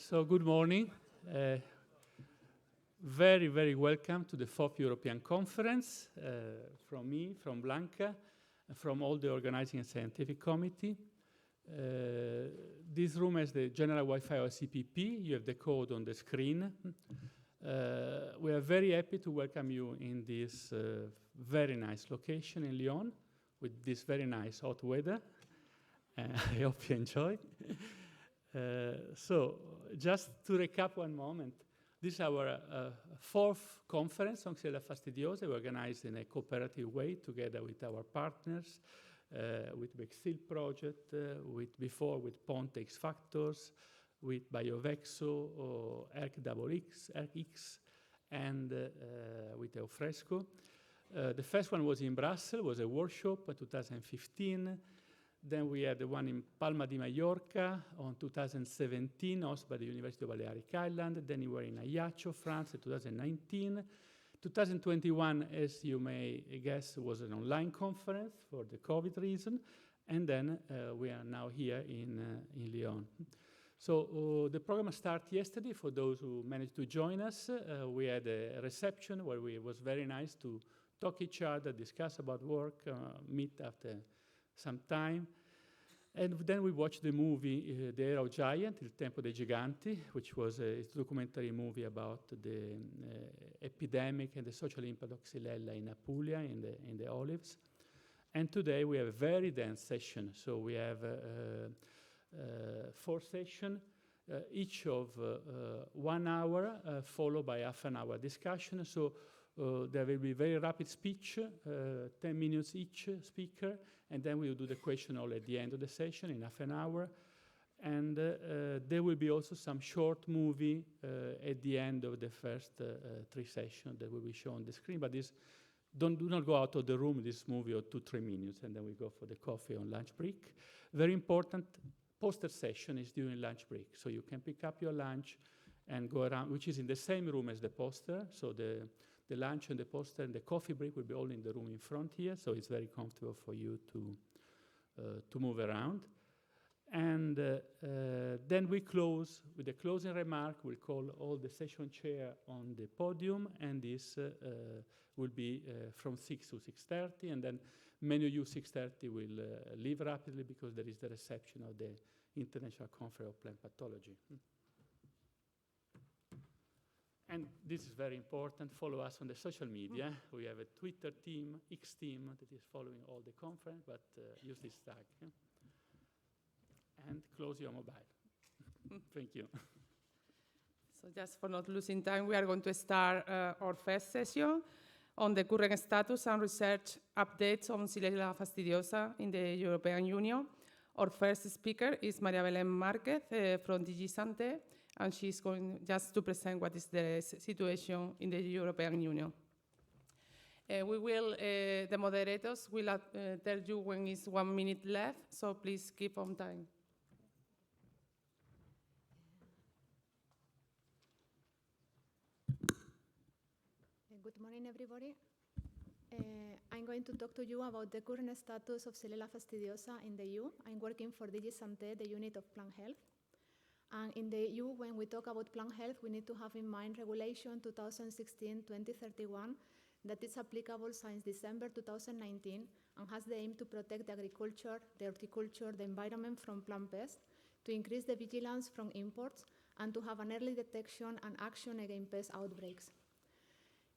So good morning. Very, very welcome to the 4th European Conference from me, from Blanca, and from all the organizing and scientific committee. This room has the general Wi-Fi or CPP. You have the code on the screen. We are very happy to welcome you in this very nice location in Lyon with this very nice hot weather. I hope you enjoy. So just to recap one moment, this is our 4th conference on Xylella fastidiosa. We organized in a cooperative way together with our partners, with Bexil project, with Ponte X Factors, with BioVexo, or ERC-XX, and with Eufresco. The first one was in Brussels, was a workshop in 2015. Then we had the one in Palma di Mallorca on 2017, hosted by the University of Balearic Island. Then we were in Ajaccio, France in 2019. 2021, as you may guess, was an online conference for the COVID reason. And then we are now here in Lyon. So the program started yesterday. For those who managed to join us, we had a reception where it was very nice to talk each other, discuss about work, meet after some time. And then we watched the movie The Era of Giant, Il Tempo dei Giganti, which was a documentary movie about the epidemic and the social impact of Xylella in Apulia, in the olives. And today we have a very dense session. So we have 4 sessions, each of 1 hour, followed by half an hour discussion. So there will be very rapid speech, 10 minutes each speaker, and then we will do the question all at the end of the session in half an hour. And there will be also some short movie at the end of the first 3 sessions that will be shown on the screen. But this, do not go out of the room, this movie, or 2-3 minutes, and then we go for the coffee on lunch break. Very important, poster session is during lunch break. So you can pick up your lunch and go around, which is in the same room as the poster. So the lunch and the poster and the coffee break will be all in the room in front here, so it's very comfortable for you to move around. And then we close with a closing remark. We'll call all the session chair on the podium, and this will be from 6 to 6:30, and then many of you 6:30 will leave rapidly because there is the reception of the International Conference of Plant Pathology. And this is very important. Follow us on the social media. We have a Twitter team, X team, that is following all the conference, but use this tag. And close your mobile. Thank you. So just for not losing time, we are going to start our first session on the current status and research updates on Xylella fastidiosa in the European Union. Our first speaker is María Belén Márquez from DG Sante, and she's going just to present what is the situation in the European Union. The moderators will tell you when is 1 minute left, so please keep on time. Good morning, everybody. I'm going to talk to you about the current status of Xylella fastidiosa in the EU. I'm working for DG Sante, the unit of plant health. And in the EU, when we talk about plant health, we need to have in mind Regulation 2016-2031 that is applicable since December 2019 and has the aim to protect the agriculture, the horticulture, the environment from plant pests, to increase the vigilance from imports, and to have an early detection and action against pest outbreaks.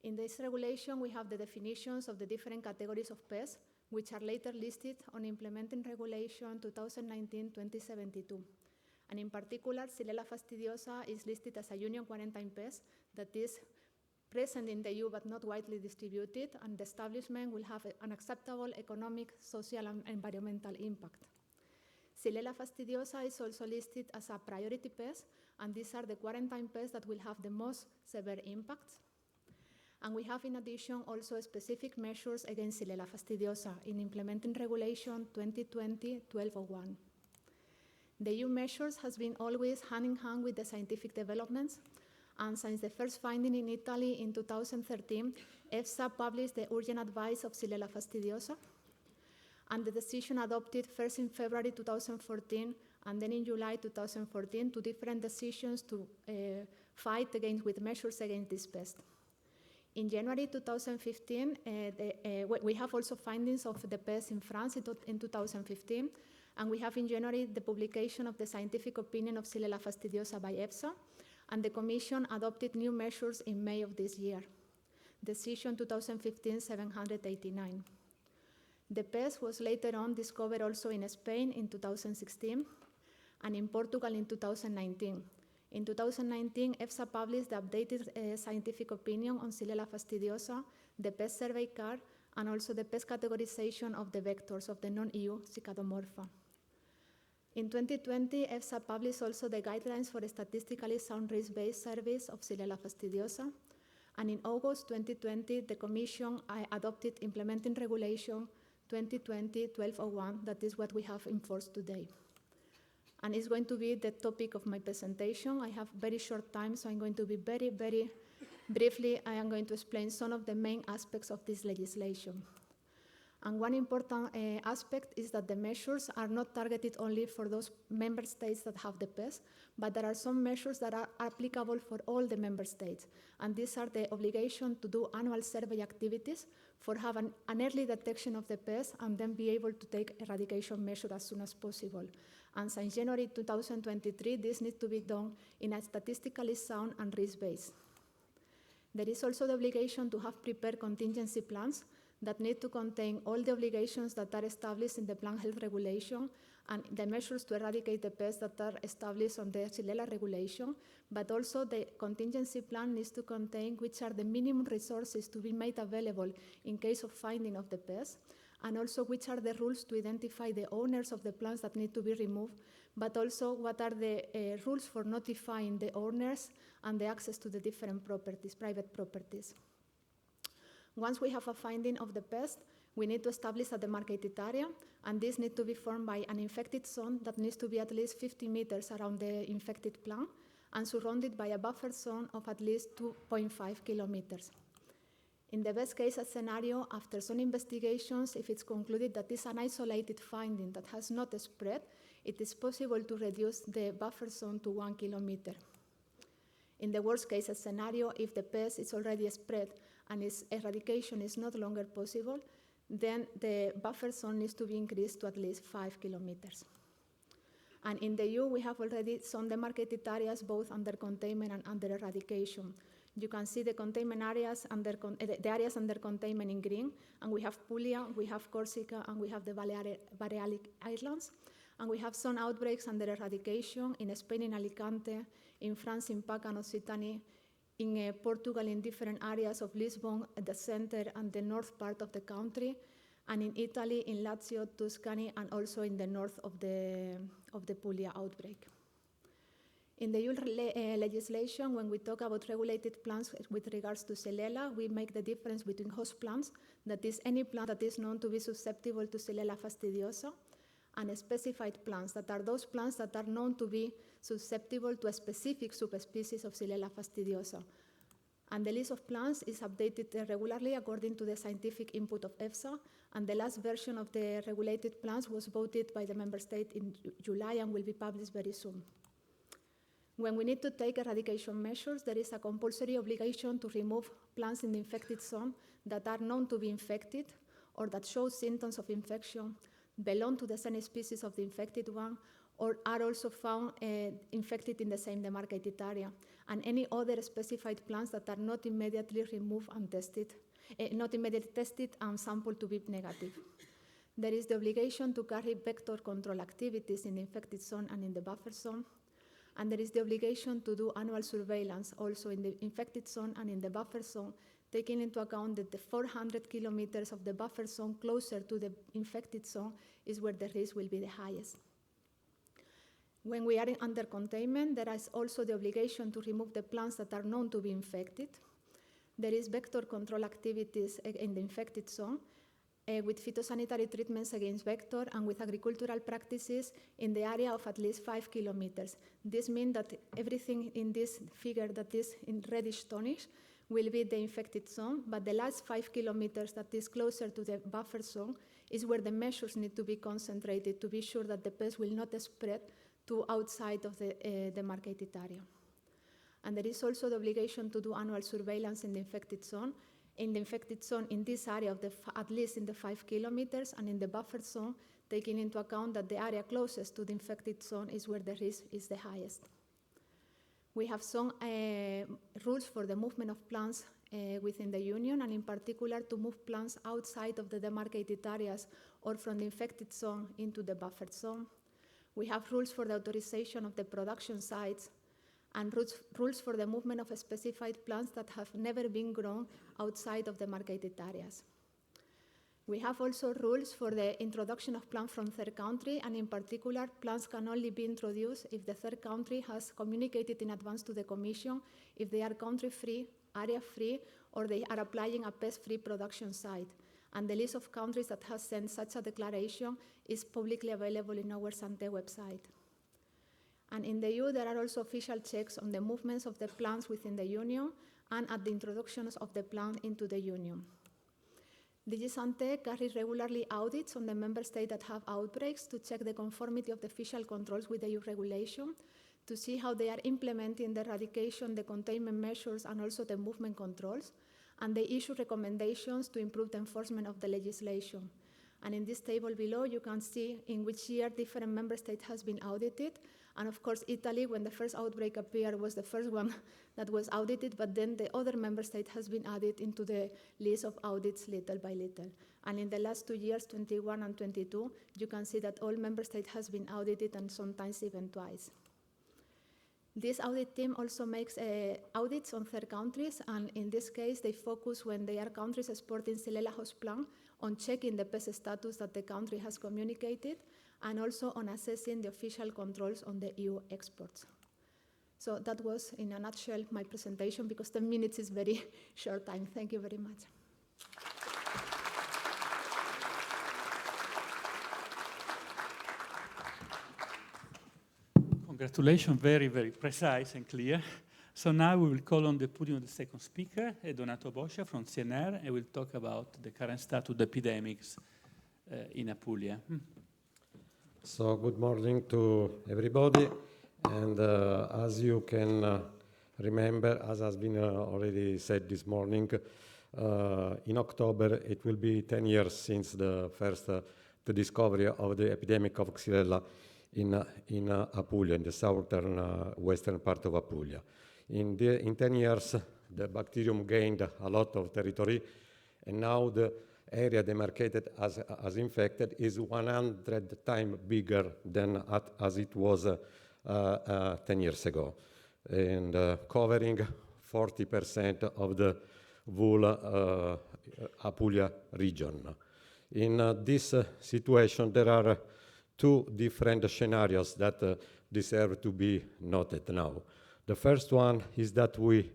In this regulation, we have the definitions of the different categories of pests, which are later listed on Implementing Regulation 2019-2072. And in particular, Xylella fastidiosa is listed as a Union quarantine pest that is present in the EU but not widely distributed, and the establishment will have an acceptable economic, social, and environmental impact. Xylella fastidiosa is also listed as a priority pest, and these are the quarantine pests that will have the most severe impacts. And we have, in addition, also specific measures against Xylella fastidiosa in Implementing Regulation 2020-1201. The EU measures has been always hand in hand with the scientific developments, and since the first finding in Italy in 2013, EFSA published the urgent advice of Xylella fastidiosa, and the decision adopted first in February 2014 And then in July 2014, 2 different decisions to fight with measures against this pest. In January 2015, we have also findings of the pest in France in 2015, and we have in January the publication of the scientific opinion of Xylella fastidiosa by EFSA, and the Commission adopted new measures in May of this year. Decision 2015-789. The pest was later on discovered also in Spain in 2016 and in Portugal in 2019. In 2019, EFSA published the updated scientific opinion on Xylella fastidiosa, the pest survey card, and also the pest categorization of the vectors of the non-EU Cicadomorpha. In 2020, EFSA published also the guidelines for a statistically sound risk-based surveys of Xylella fastidiosa. And in August 2020, the Commission adopted implementing regulation 2020-1201, that is what we have in force today. And it's going to be the topic of my presentation. I have very short time, so I'm going to be very, very briefly, I am going to explain some of the main aspects of this legislation. And one important aspect is that the measures are not targeted only for those member states that have the pest, but there are some measures that are applicable for all the member states. And these are the obligation to do annual survey activities for have an early detection of the pest and then be able to take eradication measure as soon as possible. And since January 2023, this needs to be done in a statistically sound and risk-based. There is also the obligation to have prepared contingency plans that need to contain all the obligations that are established in the plant health regulation and the measures to eradicate the pests that are established on the Xylella regulation, but also the contingency plan needs to contain which are the minimum resources to be made available in case of finding of the pest, and also which are the rules to identify the owners of the plants that need to be removed, but also what are the rules for notifying the owners and the access to the different properties, private properties. Once we have a finding of the pest, we need to establish a demarcated area, and this needs to be formed by an infected zone that needs to be at least 50 meters around the infected plant and surrounded by a buffer zone of at least 2.5 kilometers. In the best case scenario, after some investigations, if it's concluded that it's an isolated finding that has not spread, it is possible to reduce the buffer zone to 1 kilometer. In the worst case scenario, if the pest is already spread and its eradication is no longer possible, then the buffer zone needs to be increased to at least 5 kilometers. And in the EU, we have already some demarcated areas both under containment and under eradication. You can see the containment areas the areas under containment in green, and we have Puglia, we have Corsica, and we have the Balearic Islands. And we have some outbreaks under eradication in Spain in Alicante, in France in Paca and Occitanie, in Portugal in different areas of Lisbon, the center and the north part of the country, and in Italy in Lazio, Tuscany, and also in the north of the Puglia outbreak. In the EU legislation, when we talk about regulated plants with regards to Xylella, we make the difference between host plants, that is any plant that is known to be susceptible to Xylella fastidiosa, and specified plants, that are those plants that are known to be susceptible to a specific subspecies of Xylella fastidiosa. And the list of plants is updated regularly according to the scientific input of EFSA, and the last version of the regulated plants was voted by the member state in July and will be published very soon. When we need to take eradication measures, there is a compulsory obligation to remove plants in the infected zone that are known to be infected or that show symptoms of infection, belong to the same species of the infected one, or are also found infected in the same demarcated area, and any other specified plants that are not immediately removed and tested, not immediately tested and sampled to be negative. There is the obligation to carry vector control activities in the infected zone and in the buffer zone, and there is the obligation to do annual surveillance also in the infected zone and in the buffer zone, taking into account that the 400 kilometers of the buffer zone closer to the infected zone is where the risk will be the highest. When we are under containment, there is also the obligation to remove the plants that are known to be infected. There is vector control activities in the infected zone with phytosanitary treatments against vector and with agricultural practices in the area of at least 5 kilometers. This means that everything in this figure that is in reddish tonish will be the infected zone, but the last 5 kilometers that is closer to the buffer zone is where the measures need to be concentrated to be sure that the pest will not spread to outside of the demarcated area. And there is also the obligation to do annual surveillance in the infected zone. In the infected zone in this area of at least in the 5 kilometers, and in the buffer zone, taking into account that the area closest to the infected zone is where the risk is the highest. We have some rules for the movement of plants within the Union, and in particular to move plants outside of the demarcated areas or from the infected zone into the buffer zone. We have rules for the authorization of the production sites, and rules for the movement of specified plants that have never been grown outside of the demarcated areas. We have also rules for the introduction of plants from third country, and in particular, plants can only be introduced if the third country has communicated in advance to the Commission if they are country-free, area-free, or they are applying a pest-free production site. And the list of countries that has sent such a declaration is publicly available in our Santé website. And in the EU, there are also official checks on the movements of the plants within the Union and at the introductions of the plant into the Union. DG Santé carries regularly audits on the member states that have outbreaks to check the conformity of the official controls with the EU regulation, to see how they are implementing the eradication, the containment measures, and also the movement controls, and they issue recommendations to improve the enforcement of the legislation. And in this table below, you can see in which year different member states has been audited. And of course, Italy, when the first outbreak appeared, was the first one that was audited, but then the other member state has been added into the list of audits little by little. And in the last 2 years, 21 and 22, you can see that all member states has been audited, and sometimes even twice. This audit team also makes audits on third countries, and in this case, they focus when they are countries exporting Xylella host plant on checking the pest status that the country has communicated, and also on assessing the official controls on the EU exports. So that was, in a nutshell, my presentation, because 10 minutes is very short time. Thank you very much. Congratulations, very, very precise and clear. So now we will call on the podium the second speaker, Donato Boscia from CNR, and we'll talk about the current status of the epidemics in Apulia. So good morning to everybody, and as you can remember, as has been already said this morning, in October it will be 10 years since the first the discovery of the epidemic of Xylella in Apulia, in the southern western part of Apulia. In 10 years, the bacterium gained a lot of territory, and now the area demarcated as infected is 100 times bigger than as it was 10 years ago, and covering 40% of the whole Apulia region. In this situation, there are two different scenarios that deserve to be noted now. The first one is that we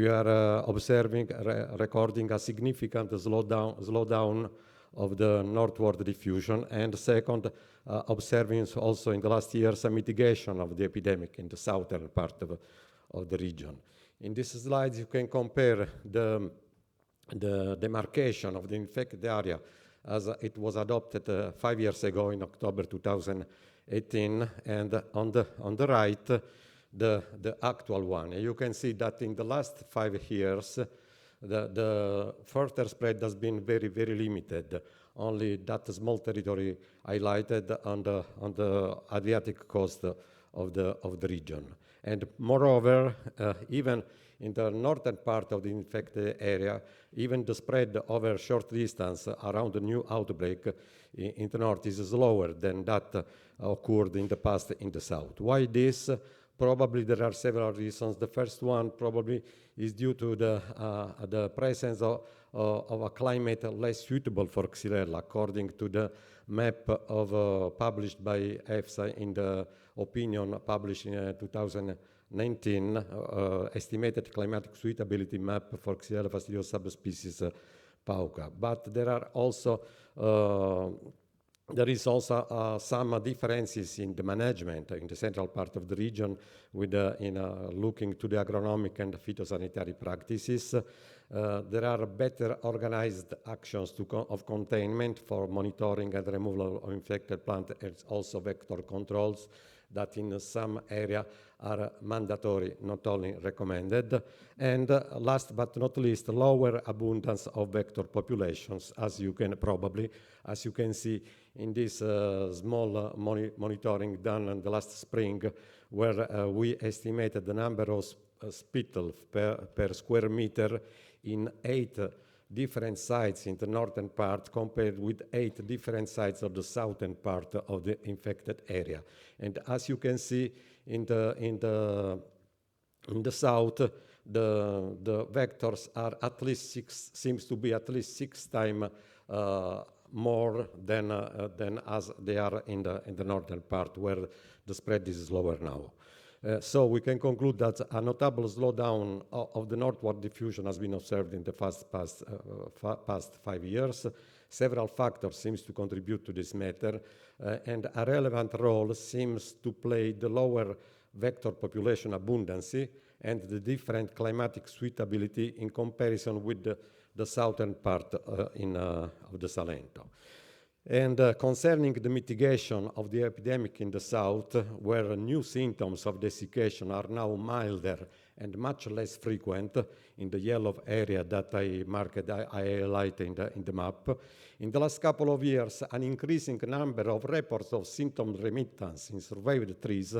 are observing, recording a significant slowdown of the northward diffusion, and second, observing also in the last years a mitigation of the epidemic in the southern part of the region. In this slide, you can compare the demarcation of the infected area as it was adopted 5 years ago in October 2018, and on the right, the actual one. You can see that in the last 5 years, the further spread has been very, very limited. Only that small territory highlighted on the Adriatic coast of the region. And moreover, even in the northern part of the infected area, even the spread over short distance around the new outbreak in the north is slower than that occurred in the past in the south. Why this? Probably there are several reasons. The first one probably is due to the presence of a climate less suitable for Xylella, according to the map published by EFSA in the opinion published in 2019, estimated climatic suitability map for Xylella fastidiosa subspecies pauca. But there are also there is also some differences in the management in the central part of the region, with looking to the agronomic and phytosanitary practices. There are better organized actions of containment for monitoring and removal of infected plants, and also vector controls. that in some area are mandatory, not only recommended. And last but not least, lower abundance of vector populations, as you can see in this small monitoring done in the last spring, where we estimated the number of spittle per square meter in 8 different sites in the northern part compared with 8 different sites of the southern part of the infected area. And as you can see in the south, the vectors are at least seems to be at least 6 times more than as they are in the northern part, where the spread is lower now. So we can conclude that a notable slowdown of the northward diffusion has been observed in the past 5 years. Several factors seem to contribute to this matter, and a relevant role seems to play the lower vector population abundancy and the different climatic suitability in comparison with the southern part of the Salento. And concerning the mitigation of the epidemic in the south, where new symptoms of desiccation are now milder and much less frequent in the yellow area that I highlight in the map, in the last couple of years, an increasing number of reports of symptom remittance in surveyed trees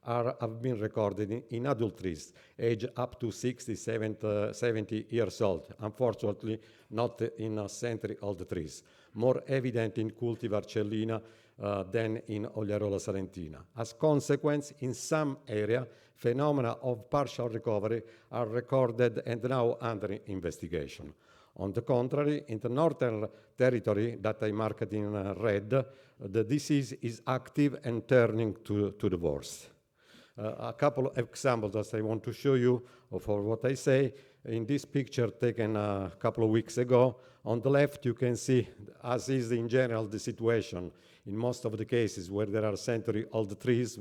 have been recorded in adult trees, aged up to 60, 70 years old. Unfortunately, not in century-old trees. More evident in cultivar Cellina than in Oliarola salentina. As consequence, in some area, phenomena of partial recovery are recorded and now under investigation. On the contrary, in the northern territory that I marked in red, the disease is active and turning to the worse. A couple of examples that I want to show you for what I say. In this picture taken a couple of weeks ago, on the left you can see, as is in general the situation in most of the cases where there are century-old trees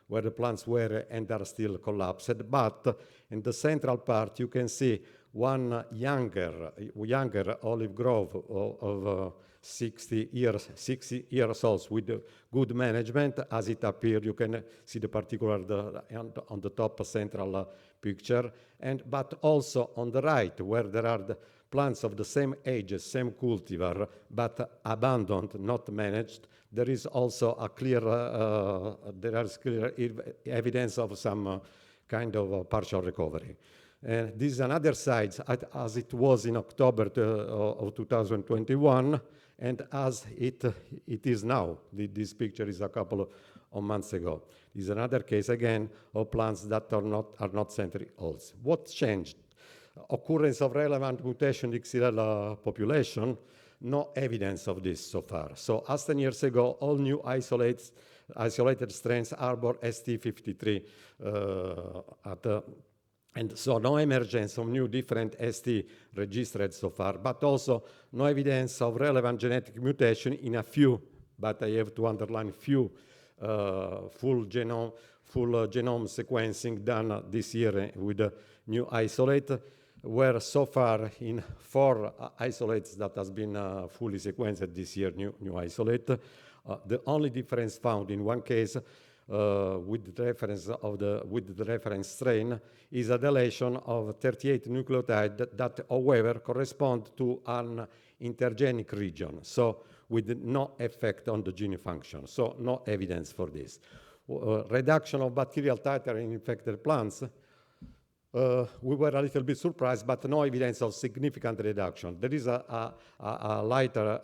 where the plants were and are still collapsed. But in the central part you can see one younger olive grove of 60 years old with good management. As it appeared, you can see the particular on the top central picture, but also on the right, where there are the plants of the same age, same cultivar, but abandoned, not managed, there is also a clear evidence of some kind of partial recovery. This is another site as it was in October of 2021, and as it is now. This picture is a couple of months ago. This is another case again of plants that are not century-old. What changed? Occurrence of relevant mutation in Xylella population. No evidence of this so far. So as 10 years ago, all new isolated strains harbor ST53 and so no emergence of new different ST registered so far, but also no evidence of relevant genetic mutation in a few, but I have to underline few, full genome sequencing done this year with a new isolate, where so far in 4 isolates that has been fully sequenced this year, new isolate. The only difference found in one case with the reference strain is a deletion of 38 nucleotide that, however, correspond to an intergenic region, so with no effect on the gene function, so no evidence for this. Reduction of bacterial titer in infected plants. We were a little bit surprised, but no evidence of significant reduction. There is a lighter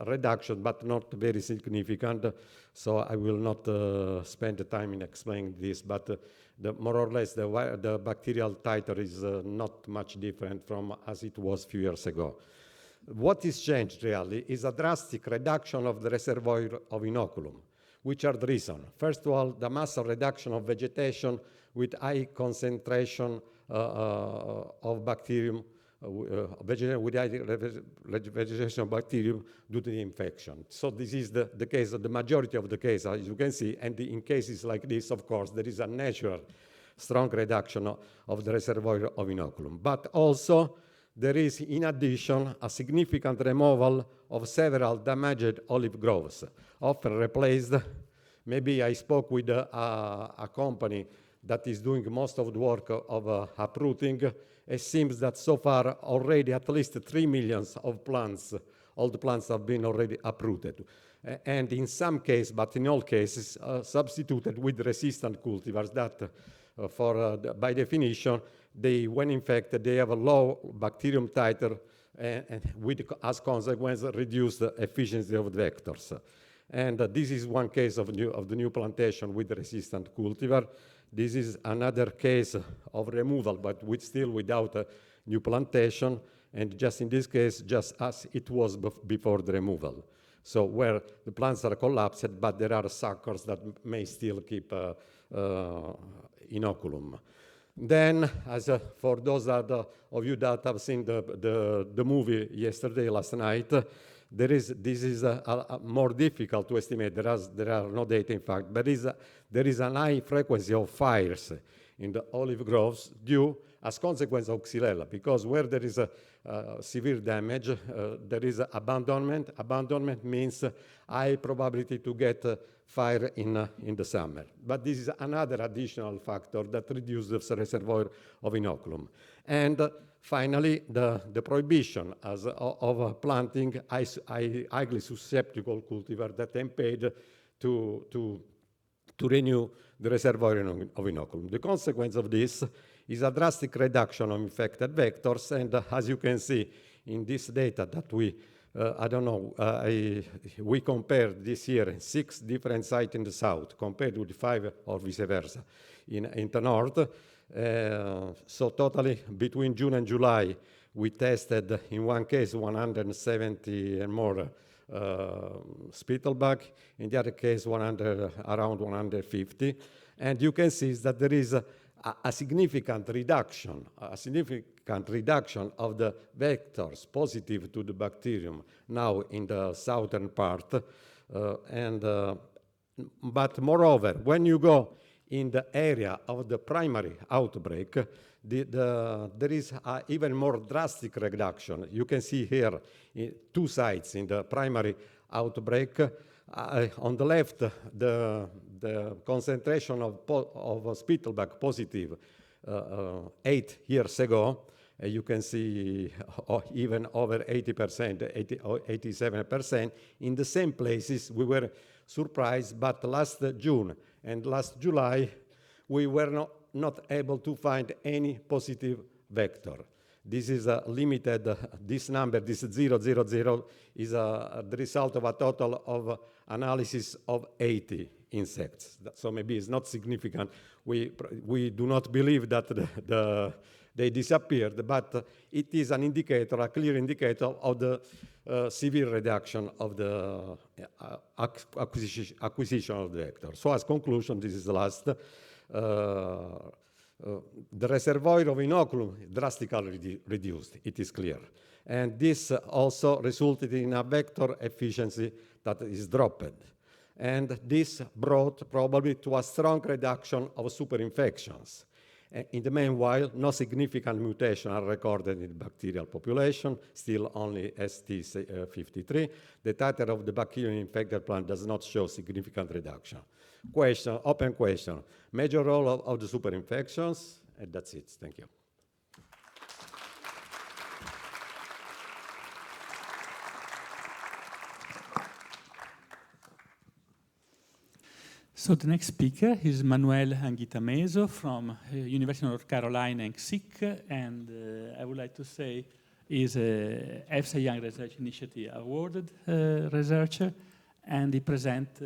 reduction, but not very significant. So I will not spend the time in explaining this, but more or less the bacterial titer is not much different from as it was a few years ago. What is changed really is a drastic reduction of the reservoir of inoculum. Which are the reasons? First of all, the massive reduction of vegetation with high concentration of bacterium, with high vegetation of bacterium due to the infection. So this is the case, the majority of the case, as you can see, and in cases like this, of course, there is a natural strong reduction of the reservoir of inoculum. But also, there is, in addition, a significant removal of several damaged olive groves, often replaced maybe I spoke with a company that is doing most of the work of uprooting. It seems that so far already at least 3 million of plants, all the plants have been already uprooted. And in some cases, but in all cases, substituted with resistant cultivars that by definition, when infected, they have a low bacterium titer and with, as consequence, reduce the efficiency of the vectors. And this is one case of the new plantation with the resistant cultivar. This is another case of removal, but still without a new plantation, and just in this case, just as it was before the removal. So where the plants are collapsed, but there are suckers that may still keep inoculum. Then, as for those of you that have seen the movie last night, this is more difficult to estimate. There are no data, in fact, but there is a high frequency of fires in the olive groves due as consequence of Xylella, because where there is severe damage, there is abandonment. Abandonment means high probability to get fire in the summer. But this is another additional factor that reduces the reservoir of inoculum. And finally, the prohibition of planting highly susceptible cultivar that impede to renew the reservoir of inoculum. The consequence of this is a drastic reduction of infected vectors, and as you can see in this data that we compared this year 6 different sites in the south compared with 5 or vice versa in the north. So totally between June and July, we tested in one case 170 and more spittlebug, in the other case around 150. And you can see that there is a significant reduction of the vectors positive to the bacterium now in the southern part. But moreover, when you go in the area of the primary outbreak, there is an even more drastic reduction. You can see here 2 sites in the primary outbreak. On the left, the concentration of spittlebug positive 8 years ago. You can see even over 80%, 87%. In the same places, we were surprised, but last June and last July, we were not able to find any positive vector. This is a limited, this number, this 000, is the result of a total of analysis of 80 insects. So maybe it's not significant. We do not believe that they disappeared, but it is an indicator, a clear indicator of the severe reduction of the acquisition of the vector. So as conclusion, this is the last. The reservoir of inoculum drastically reduced, it is clear. And this also resulted in a vector efficiency that is dropped. And this brought probably to a strong reduction of superinfections. In the meanwhile, no significant mutation are recorded in the bacterial population, still only ST53. The titer of the bacterium-infected plant does not show significant reduction. Question, open question. Major role of the superinfections, and that's it. Thank you. So the next speaker is Manuel Anguitameso from University of North Carolina in XIC, and I would like to say is a EFSA Young Research Initiative awarded researcher, and he present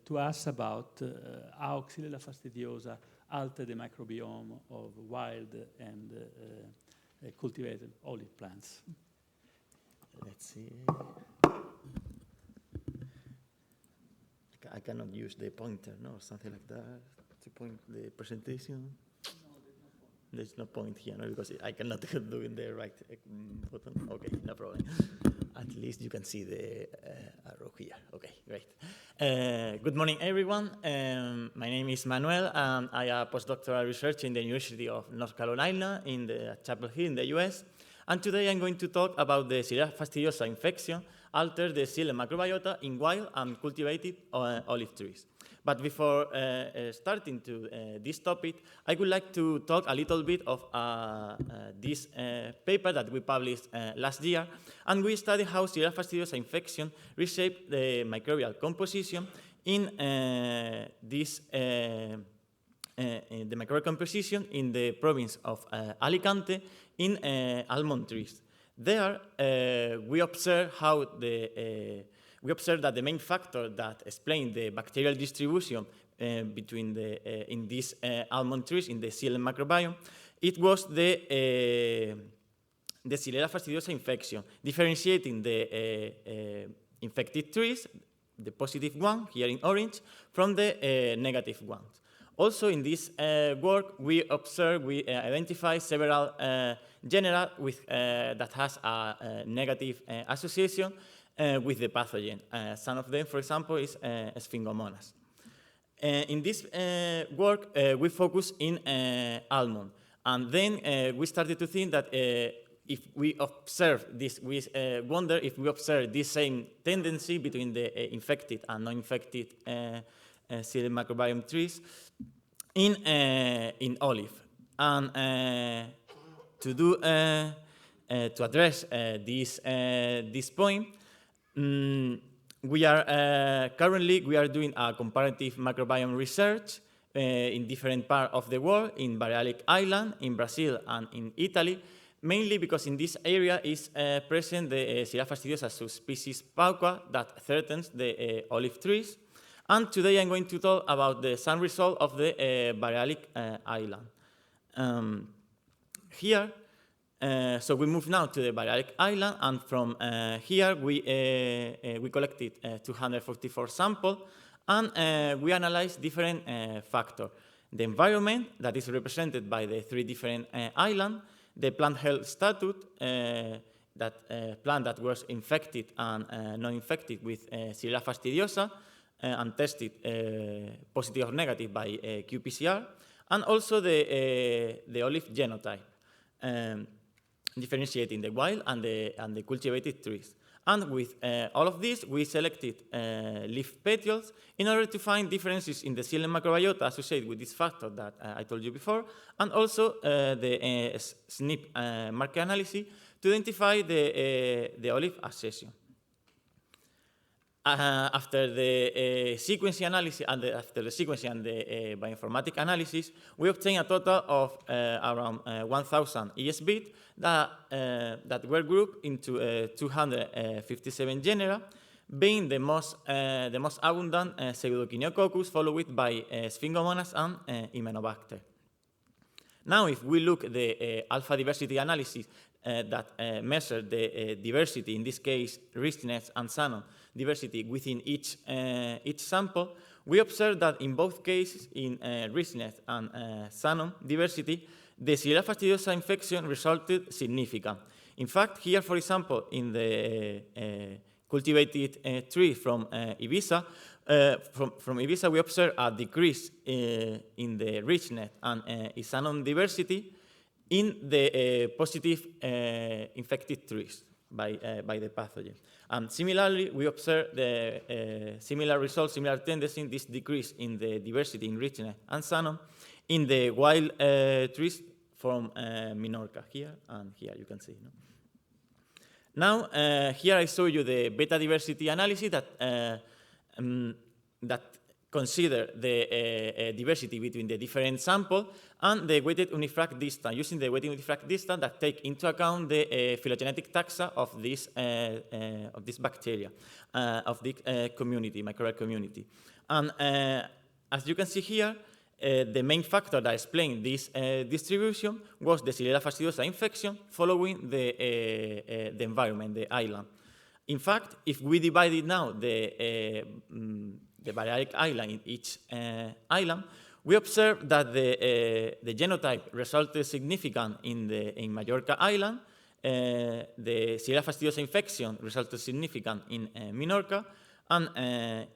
to us about how Xylella fastidiosa alter the microbiome of wild and cultivated olive plants. Let's see. I cannot use the pointer, no, something like that, to point the presentation. No, there's no point here, no, because I cannot do in the right button. Okay, no problem. At least you can see the arrow here. Okay, great. Good morning, everyone. My name is Manuel, and I am a postdoctoral researcher in the University of North Carolina in the Chapel Hill in the US. And today I'm going to talk about the Xylella fastidiosa infection alters the Xylella microbiota in wild and cultivated olive trees. But before starting to this topic, I would like to talk a little bit of this paper that we published last year, and we studied how Xylella fastidiosa infection reshaped the microbial composition in the microbial composition in the province of Alicante in almond trees. There, we observed how we observed that the main factor that explained the bacterial distribution between in these almond trees in the Xylella microbiome, it was the Xylella fastidiosa infection, differentiating the infected trees, the positive one here in orange, from the negative ones. Also, in this work, we identify several genera with, that has a negative association with the pathogen. Some of them, for example, is Sphingomonas. In this work, we focus in almond. And then we started to think that if we observe this, we wonder if we observe this same tendency between the infected and non-infected Xylella microbiome trees in olive. And to address this point, we are currently doing a comparative microbiome research in different parts of the world, in Balearic Island, in Brazil, and in Italy, mainly because in this area is present the Xylella fastidiosa subspecies pauca that threatens the olive trees. And today I'm going to talk about some result of the Balearic Island. Here, so we move now to the Balearic Island, and from here we collected 244 samples, and we analyzed different factors. The environment, that is represented by the 3 different islands, the plant health status, that plant that was infected and non-infected with Xylella fastidiosa, and tested positive or negative by qPCR, and also the olive genotype, differentiating the wild and the cultivated trees. And with all of this, we selected leaf petioles in order to find differences in the Xylella microbiota associated with this factor that I told you before, and also the SNP marker analysis to identify the olive accession. After the sequencing analysis and after the sequencing and the bioinformatic analysis, we obtained a total of around 1,000 ESBs that were grouped into 257 genera, being the most abundant Pseudoquiniococcus, followed by Sphingomonas and Hymenobacter. Now, if we look at the alpha diversity analysis that measure the diversity, in this case, richness and Shannon diversity within each sample, we observe that in both cases, in richness and Shannon diversity, the Xylella fastidiosa infection resulted significant. In fact, here, for example, in the cultivated tree from Ibiza, from Ibiza, we observe a decrease in the richness and Shannon diversity in the positive infected trees by the pathogen. And similarly, we observe the similar results, similar tendency in this decrease in the diversity in richness and Shannon in the wild trees from Minorca, here and here, you can see. No? Now, here I show you the beta diversity analysis that consider the diversity between the different samples and the weighted unifrac distance, using the weighted unifrac distance that take into account the phylogenetic taxa of this bacteria, of the community, microbial community. And as you can see here, the main factor that explained this distribution was the Xylella fastidiosa infection following the environment, the island. In fact, if we divided now the Balearic Island in each island, we observed that the genotype resulted significant in Mallorca Island, the Xylella fastidiosa infection resulted significant in Minorca, and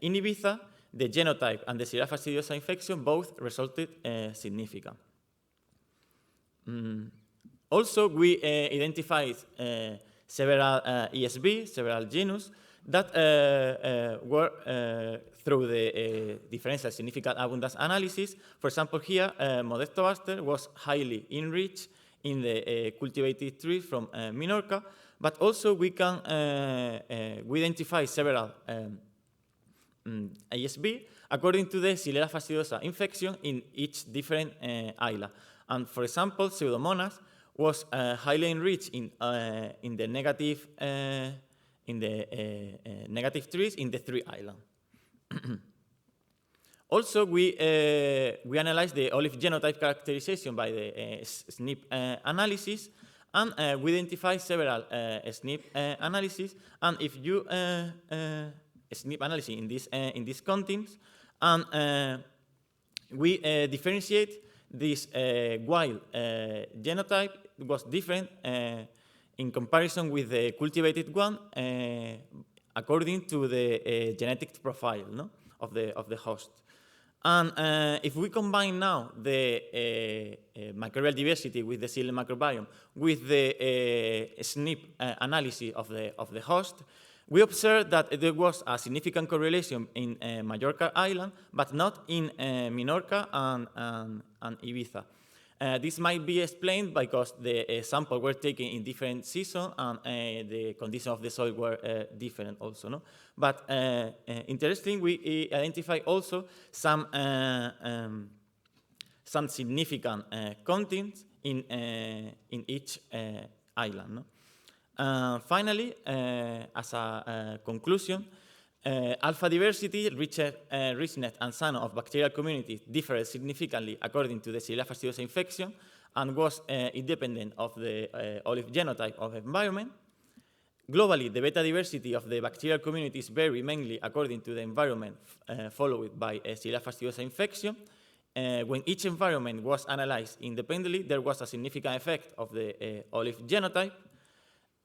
in Ibiza, the genotype and the Xylella fastidiosa infection both resulted significant. Also, we identified several ESB, several genus, that were through the differential significant abundance analysis. For example, here, Modestobacter was highly enriched in the cultivated trees from Minorca, but also we can we identify several ISB according to the Xylella fastidiosa infection in each different island. And for example, Pseudomonas was highly enriched in the negative negative trees in the 3 islands. Also, we analyzed the olive genotype characterization by the SNP analysis, and we identified several SNP analyses. And if you SNP analysis in these contents, and we differentiate this wild genotype was different in comparison with the cultivated one according to the genetic profile, no, of the host. And if we combine now the microbial diversity with the cell microbiome with the SNP analysis of the host, we observed that there was a significant correlation in Mallorca Island, but not in Minorca and Ibiza. This might be explained because the samples were taken in different seasons and the conditions of the soil were different also. No? But interesting, we identify also some significant contents in each island. No? Finally, as a conclusion, alpha diversity, richness, and size of bacterial communities differed significantly according to the Xylella fastidiosa infection and was independent of the olive genotype of environment. Globally, the beta diversity of the bacterial communities vary mainly according to the environment followed by a Xylella fastidiosa infection. When each environment was analyzed independently, there was a significant effect of the olive genotype.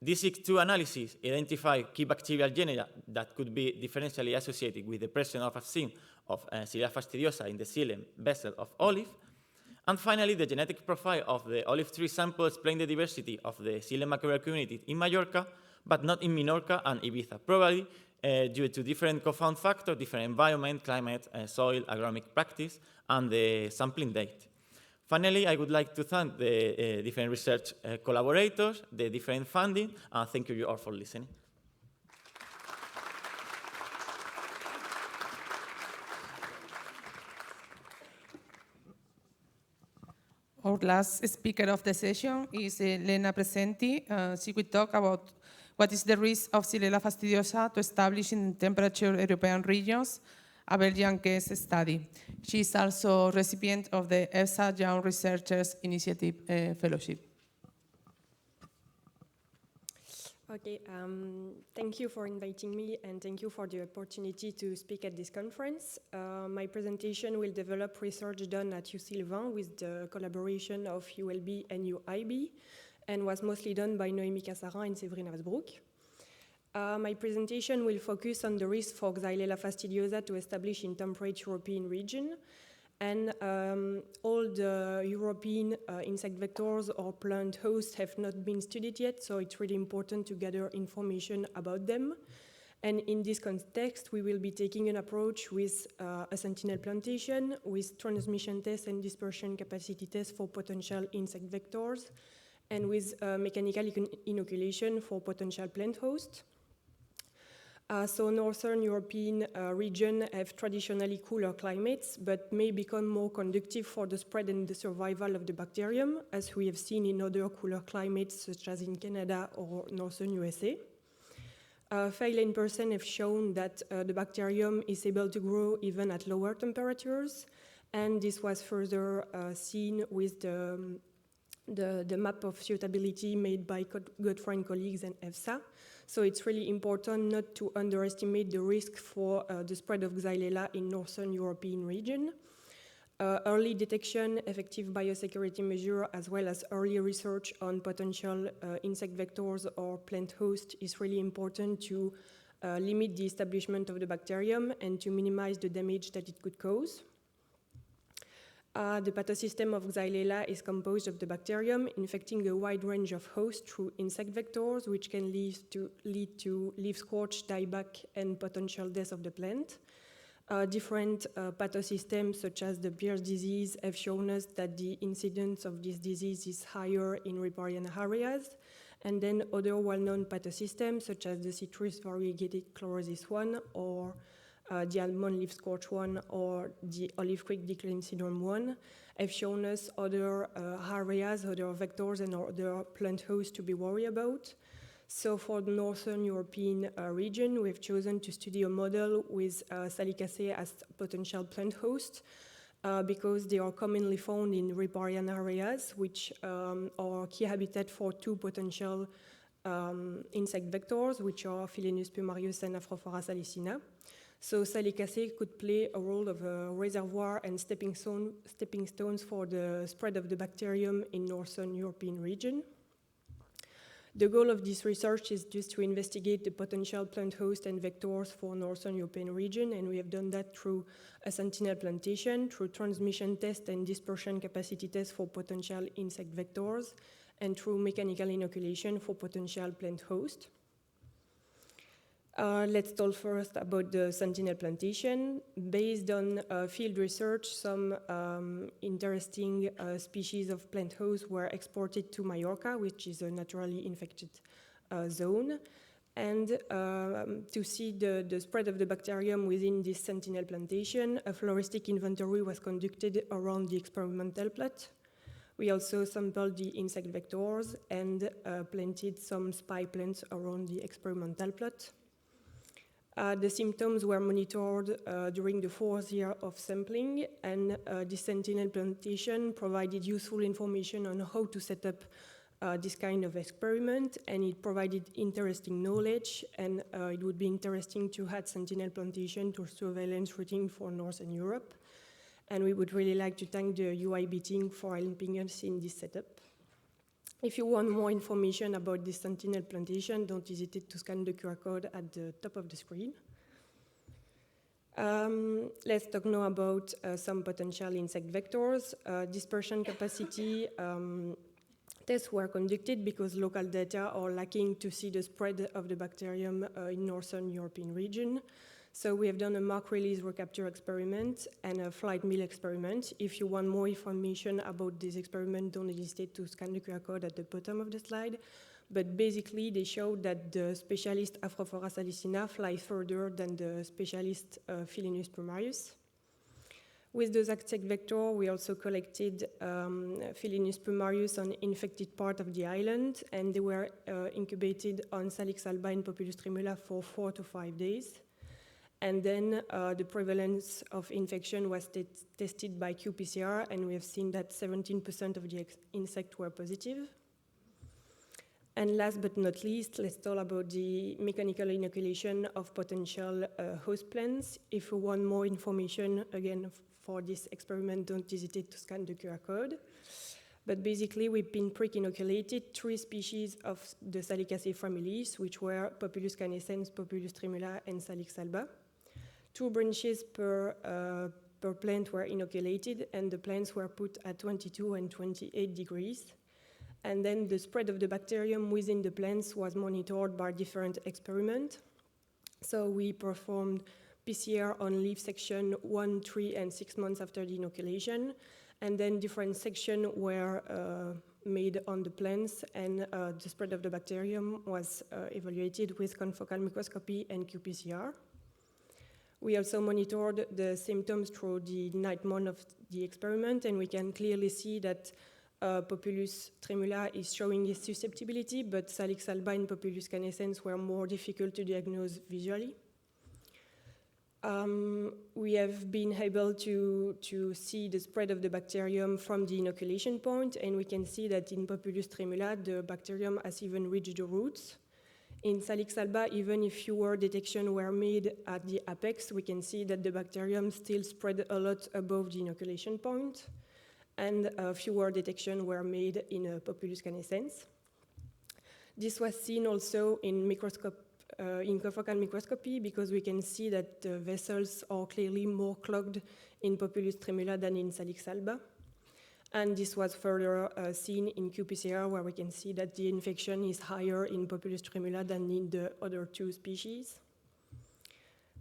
D6-2 analysis identified key bacterial genera that could be differentially associated with the presence of a vaccine of Xylella fastidiosa in the xylem vessel of olive. And finally, the genetic profile of the olive tree sample explained the diversity of the xylem microbial community in Mallorca, but not in Minorca and Ibiza, probably due to different confound factors, different environment, climate, soil, agronomic practice, and the sampling date. Finally, I would like to thank the different research collaborators, the different funding, and thank you all for listening. Our last speaker of the session is Lena Presenti. She will talk about what is the risk of Xylella fastidiosa to establish in temperature European regions, a Belgian case study. She is also recipient of the EFSA Young Researchers Initiative Fellowship. Okay, thank you for inviting me and thank you for the opportunity to speak at this conference. My presentation will develop research done at UC Leuven with the collaboration of ULB and UIB and was mostly done by Noémie Cassarin and Séverine Havsbroek. My presentation will focus on the risk for Xylella fastidiosa to establish in temperate European region. And all the European insect vectors or plant hosts have not been studied yet, so it's really important to gather information about them. And in this context, we will be taking an approach with a sentinel plantation, with transmission tests and dispersion capacity tests for potential insect vectors, and with mechanical inoculation for potential plant hosts. So Northern European region have traditionally cooler climates, but may become more conducive for the spread and the survival of the bacterium, as we have seen in other cooler climates, such as in Canada or Northern USA. Feil and Persen have shown that the bacterium is able to grow even at lower temperatures, and this was further seen with the map of suitability made by Godfrey and colleagues and EFSA. So it's really important not to underestimate the risk for the spread of Xylella in Northern European region. Early detection, effective biosecurity measure, as well as early research on potential insect vectors or plant hosts is really important to limit the establishment of the bacterium and to minimize the damage that it could cause. The pathosystem of Xylella is composed of the bacterium infecting a wide range of hosts through insect vectors, which can lead to leaf scorch, dieback, and potential death of the plant. Different pathosystems, such as the Beer's disease, have shown us that the incidence of this disease is higher in riparian areas. And then other well-known pathosystems, such as the citrus variegated chlorosis 1, or the almond leaf scorch 1, or the olive quick decline syndrome 1, have shown us other areas, other vectors, and other plant hosts to be worried about. So for the Northern European region, we've chosen to study a model with Salicacea as potential plant host because they are commonly found in riparian areas, which are key habitat for two potential insect vectors, which are Philenus plumarius and Afrophora salicina. So Salicacea could play a role of a reservoir and stepping stones for the spread of the bacterium in Northern European region. The goal of this research is just to investigate the potential plant host and vectors for Northern European region, and we have done that through a sentinel plantation, through transmission test and dispersion capacity test for potential insect vectors, and through mechanical inoculation for potential plant host. Let's talk first about the sentinel plantation. Based on field research, some interesting species of plant hosts were exported to Mallorca, which is a naturally infected zone. And to see the spread of the bacterium within this sentinel plantation, a floristic inventory was conducted around the experimental plot. We also sampled the insect vectors and planted some spy plants around the experimental plot. The symptoms were monitored during the 4th year of sampling, and the sentinel plantation provided useful information on how to set up this kind of experiment, and it provided interesting knowledge, and it would be interesting to add sentinel plantation to surveillance routine for Northern Europe. And we would really like to thank the UIB team for helping us in this setup. If you want more information about this sentinel plantation, don't hesitate to scan the QR code at the top of the screen. Let's talk now about some potential insect vectors. Dispersion capacity tests were conducted because local data are lacking to see the spread of the bacterium in Northern European region. So we have done a mark release recapture experiment and a flight meal experiment. If you want more information about this experiment, don't hesitate to scan the QR code at the bottom of the slide. But basically, they showed that the specialist Afrophora salicina fly further than the specialist Philenus plumarius. With the insect vector, we also collected Philenus plumarius on infected part of the island, and they were incubated on Salix alba and Populus tremula for 4 to 5 days. And then the prevalence of infection was tested by qPCR, and we have seen that 17% of the insects were positive. And last but not least, let's talk about the mechanical inoculation of potential host plants. If you want more information, again, for this experiment, don't hesitate to scan the QR code. But basically, we've been pre-inoculated 3 species of the Salicacea families, which were Populus canescens, Populus tremula, and Salix alba. 2 branches per plant were inoculated, and the plants were put at 22 and 28 degrees. And then the spread of the bacterium within the plants was monitored by different experiments. So we performed PCR on leaf section 1, 3, and 6 months after the inoculation, and then different sections were made on the plants, and the spread of the bacterium was evaluated with confocal microscopy and qPCR. We also monitored the symptoms through the 9th month of the experiment, and we can clearly see that Populus tremula is showing its susceptibility, but Salix alba and Populus canescens were more difficult to diagnose visually. We have been able to see the spread of the bacterium from the inoculation point, and we can see that in Populus tremula, the bacterium has even reached the roots. In Salix alba, even if fewer detections were made at the apex, we can see that the bacterium still spread a lot above the inoculation point, and fewer detections were made in Populus canescens. This was seen also in microscope in confocal microscopy because we can see that the vessels are clearly more clogged in Populus tremula than in Salix alba. And this was further seen in qPCR, where we can see that the infection is higher in Populus tremula than in the other two species.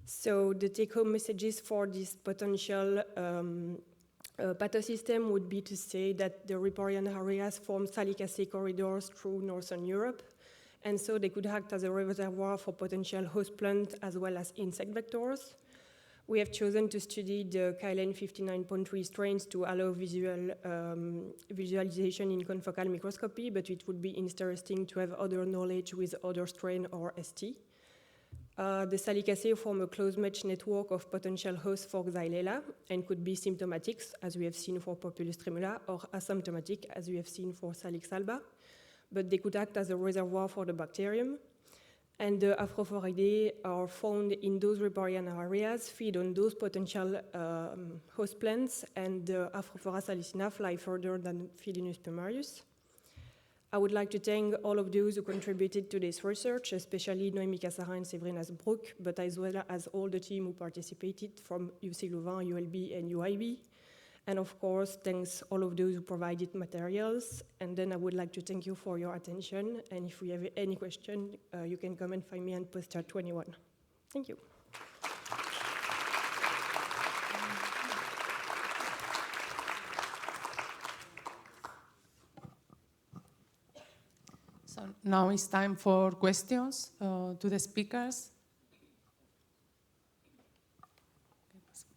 So the take-home messages for this potential pathosystem would be to say that the riparian areas form Salicacea corridors through Northern Europe, and so they could act as a reservoir for potential host plant as well as insect vectors. We have chosen to study the Kylene 59.3 strains to allow visualization in confocal microscopy, but it would be interesting to have other knowledge with other strain or ST. The Salicacea form a close match network of potential hosts for Xylella and could be symptomatic, as we have seen for Populus tremula, or asymptomatic, as we have seen for Salix alba, but they could act as a reservoir for the bacterium. And the Afrophoridae are found in those riparian areas, feed on those potential host plants, and the Afrophora salicina fly further than Philinus primarius. I would like to thank all of those who contributed to this research, especially Noémie Cassara and Séverine Asbrook, but as well as all the team who participated from UC Louvain, ULB, and UIB. And of course, thanks all of those who provided materials. And then I would like to thank you for your attention. And if you have any question, you can come and find me on poster 21. Thank you. So now it's time for questions to the speakers.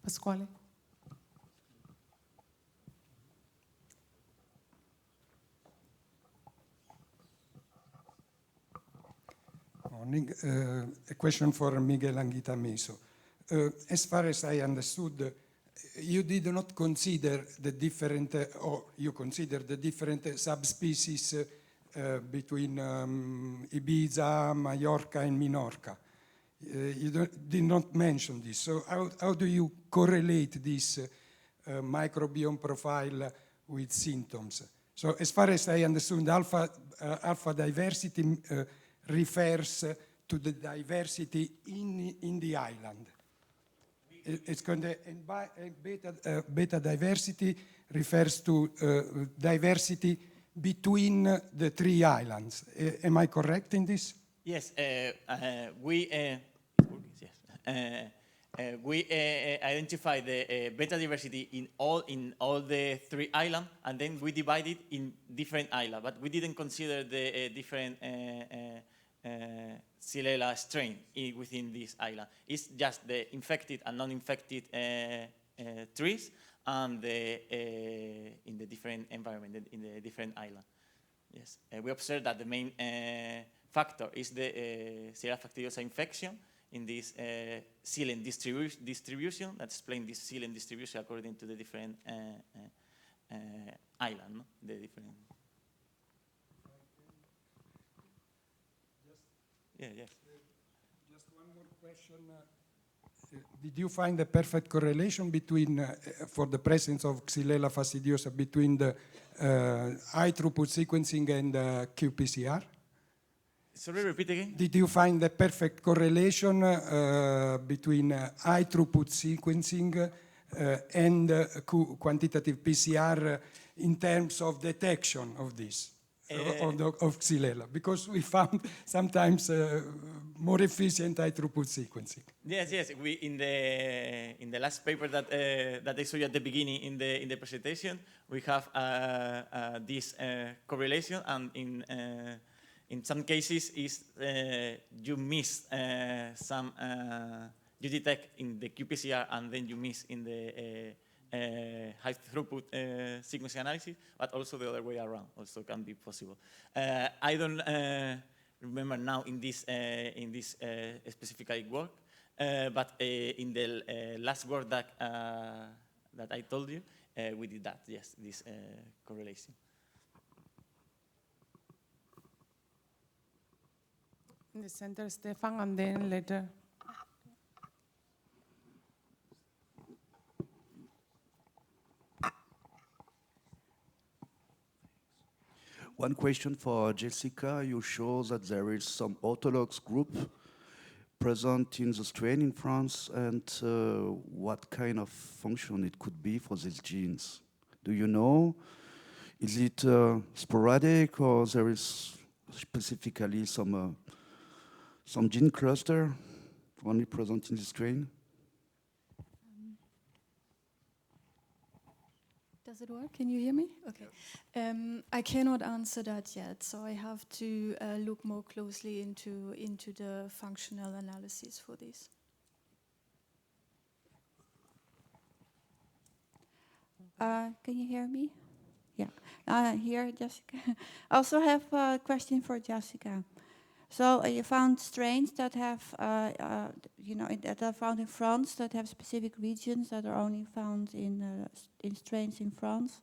Pasquale. Morning. A question for Miguel Anguita Meso. As far as I understood, you did not consider the different, or you consider the different subspecies between Ibiza, Mallorca, and Minorca. You did not mention this. So how do you correlate this microbiome profile with symptoms? So as far as I understood, alpha diversity refers to the diversity in the island. It's going to, and beta diversity refers to diversity between the three islands. Am I correct in this? Yes, we identify the beta diversity in all the three islands, and then we divide it in different islands. But we didn't consider the different Xylella strain within this island. It's just the infected and non-infected trees and in the different environment, in the different island. Yes, we observed that the main factor is the Xylella fastidiosa infection in this xylem distribution that explains this xylem distribution according to the different island, no? The different. Yes. Just one more question. Did you find a perfect correlation between, for the presence of Xylella fastidiosa, between the high throughput sequencing and qPCR? Sorry, repeat again? Did you find a perfect correlation between high throughput sequencing and quantitative PCR in terms of detection of this? Of Xylella, because we found sometimes more efficient high throughput sequencing. Yes. We in the last paper that I showed you at the beginning in the presentation, we have this correlation, and in some cases is you miss some you detect in the qPCR and then you miss in the high throughput sequencing analysis, but also the other way around also can be possible. I don't remember now in this specific work, but in the last work that I told you, we did that. Yes, this correlation. In the center, Stefan, and then later. One question for Jessica. You show that there is some orthodox group present in the strain in France, and what kind of function it could be for these genes? Do you know? Is it sporadic, or there is specifically some gene cluster only present in the strain? Does it work? Can you hear me? Okay. I cannot answer that yet, so I have to look more closely into the functional analysis for this. Can you hear me? Yeah. Here, Jessica. I also have a question for Jessica. So you found strains that have, that are found in France that have specific regions that are only found in strains in France.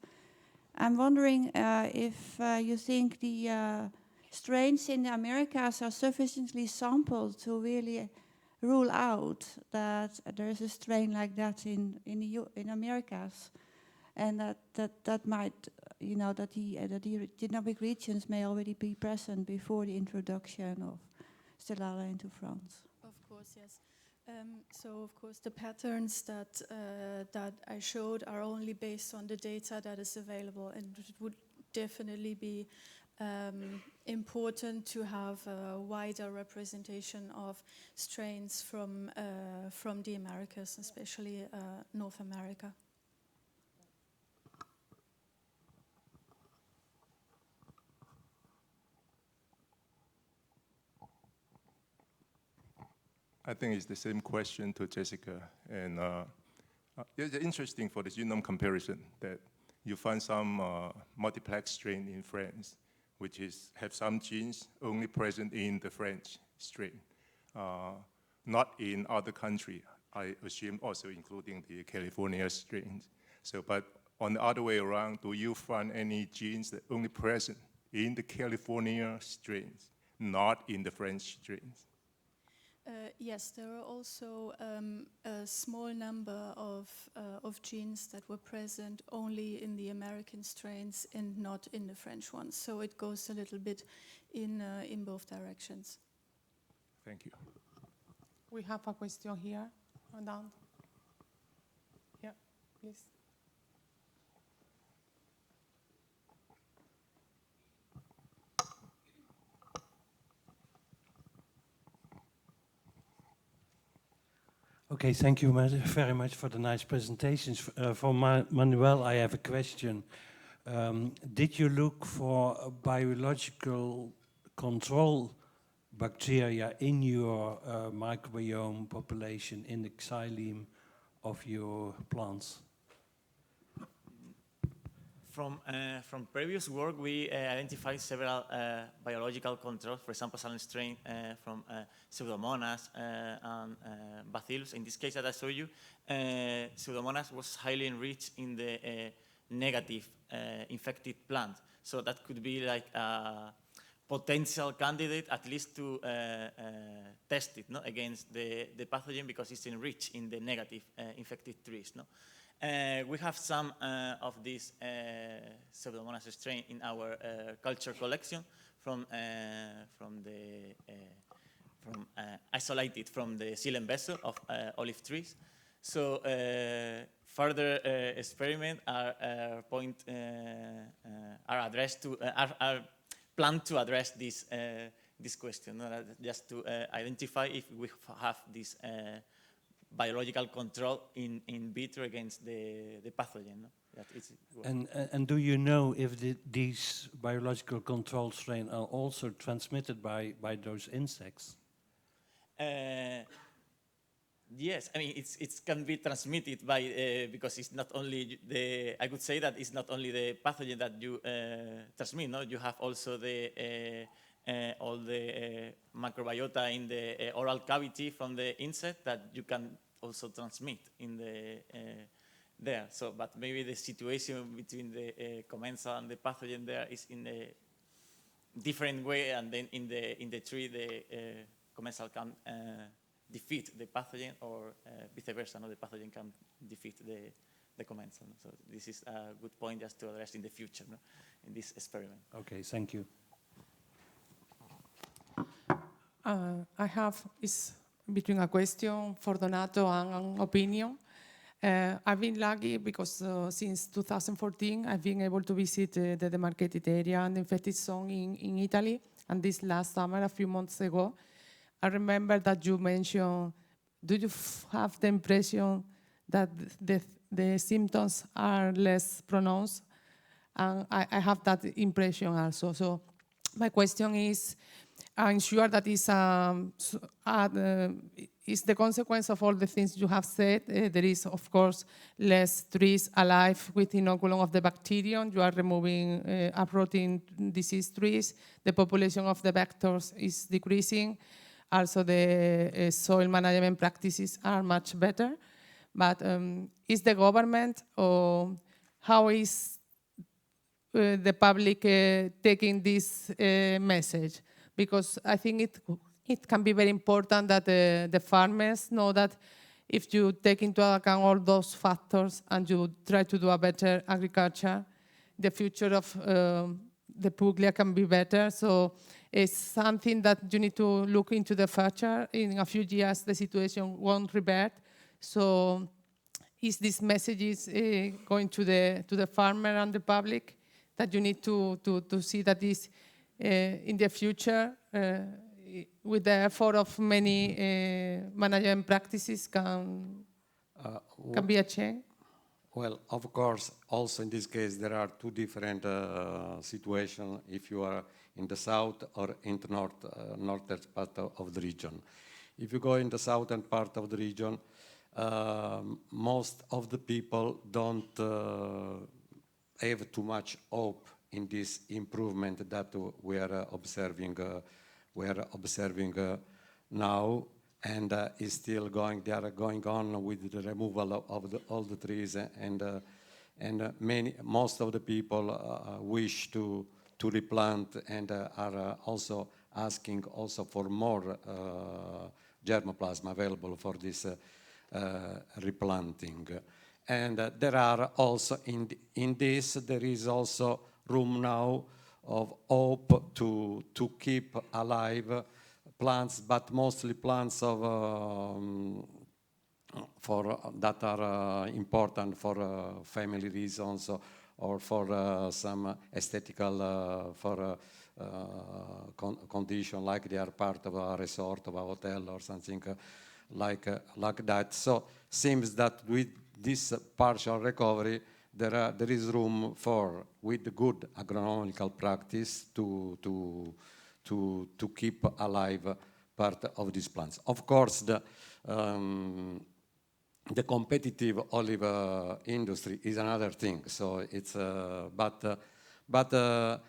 I'm wondering if you think the strains in the Americas are sufficiently sampled to really rule out that there is a strain like that in Americas, and that might, that the genomic regions may already be present before the introduction of Xylella into France. Of course, yes. So, of course, the patterns that I showed are only based on the data that is available, and it would definitely be important to have a wider representation of strains from the Americas, especially North America. I think it's the same question to Jessica. And it's interesting for the genome comparison that you find some multiplex strain in France, which have some genes only present in the French strain, not in other countries. I assume also including the California strains. So, but on the other way around, do you find any genes that only present in the California strains, not in the French strains? Yes, there are also a small number of genes that were present only in the American strains and not in the French ones. So it goes a little bit in both directions. Thank you. We have a question here, down. Yeah, please. Okay, thank you very much for the nice presentations. For Manuel, I have a question. Did you look for biological control bacteria in your microbiome population, in the xylem of your plants? From previous work, we identified several biological controls, for example, some strain from Pseudomonas and Bacillus. In this case that I showed you, Pseudomonas was highly enriched in the negative infected plant. So that could be like a potential candidate, at least to test it against the pathogen, because it's enriched in the negative infected trees. We have some of these Pseudomonas strain in our culture collection isolated from the xylem vessel of olive trees. So further experiments are planned to address this question, just to identify if we have this biological control in vitro against the pathogen. And do you know if these biological control strains are also transmitted by those insects? Yes, I mean it can be transmitted by because it's not only I would say that it's not only the pathogen that you transmit. No, you have also the all the microbiota in the oral cavity from the insect that you can also transmit in the there. So, but maybe the situation between the commensal and the pathogen there is in a different way, and then in the tree the commensal can defeat the pathogen, or vice versa. No, the pathogen can defeat the commensal. So this is a good point just to address in the future, no, in this experiment. Okay, thank you. I have is between a question for Donato and an opinion. I've been lucky because since 2014 I've been able to visit the demarcated area and infected zone in Italy. And this last summer, a few months ago, I remember that you mentioned, do you have the impression that the symptoms are less pronounced? And I have that impression also. So my question is, I'm sure that is the consequence of all the things you have said. There is, of course, less trees alive with inoculum of the bacterium. You are removing uprooting disease trees. The population of the vectors is decreasing. Also, the soil management practices are much better. But is the government, or how is the public taking this message? Because I think it can be very important that the farmers know that if you take into account all those factors and you try to do a better agriculture, the future of the Puglia can be better. So it's something that you need to look into the future. In a few years, the situation won't revert. So is this message going to the farmer and the public that you need to see that this in the future, with the effort of many management practices, can be a change? Well, of course, also in this case, there are two different situations if you are in the south or in the northern part of the region. If you go in the southern part of the region, most of the people don't have too much hope in this improvement that we are observing now, and is still going. They are going on with the removal of all the trees, and most of the people wish to replant, and are also asking also for more germplasm available for this replanting. And there are also in this there is also room now of hope to keep alive plants, but mostly plants of that are important for family reasons, or for some aesthetical condition, like they are part of a resort, of a hotel, or something like that. So seems that with this partial recovery, there is room for, with good agronomical practice, to keep alive part of these plants. Of course, the competitive olive industry is another thing. So it's but the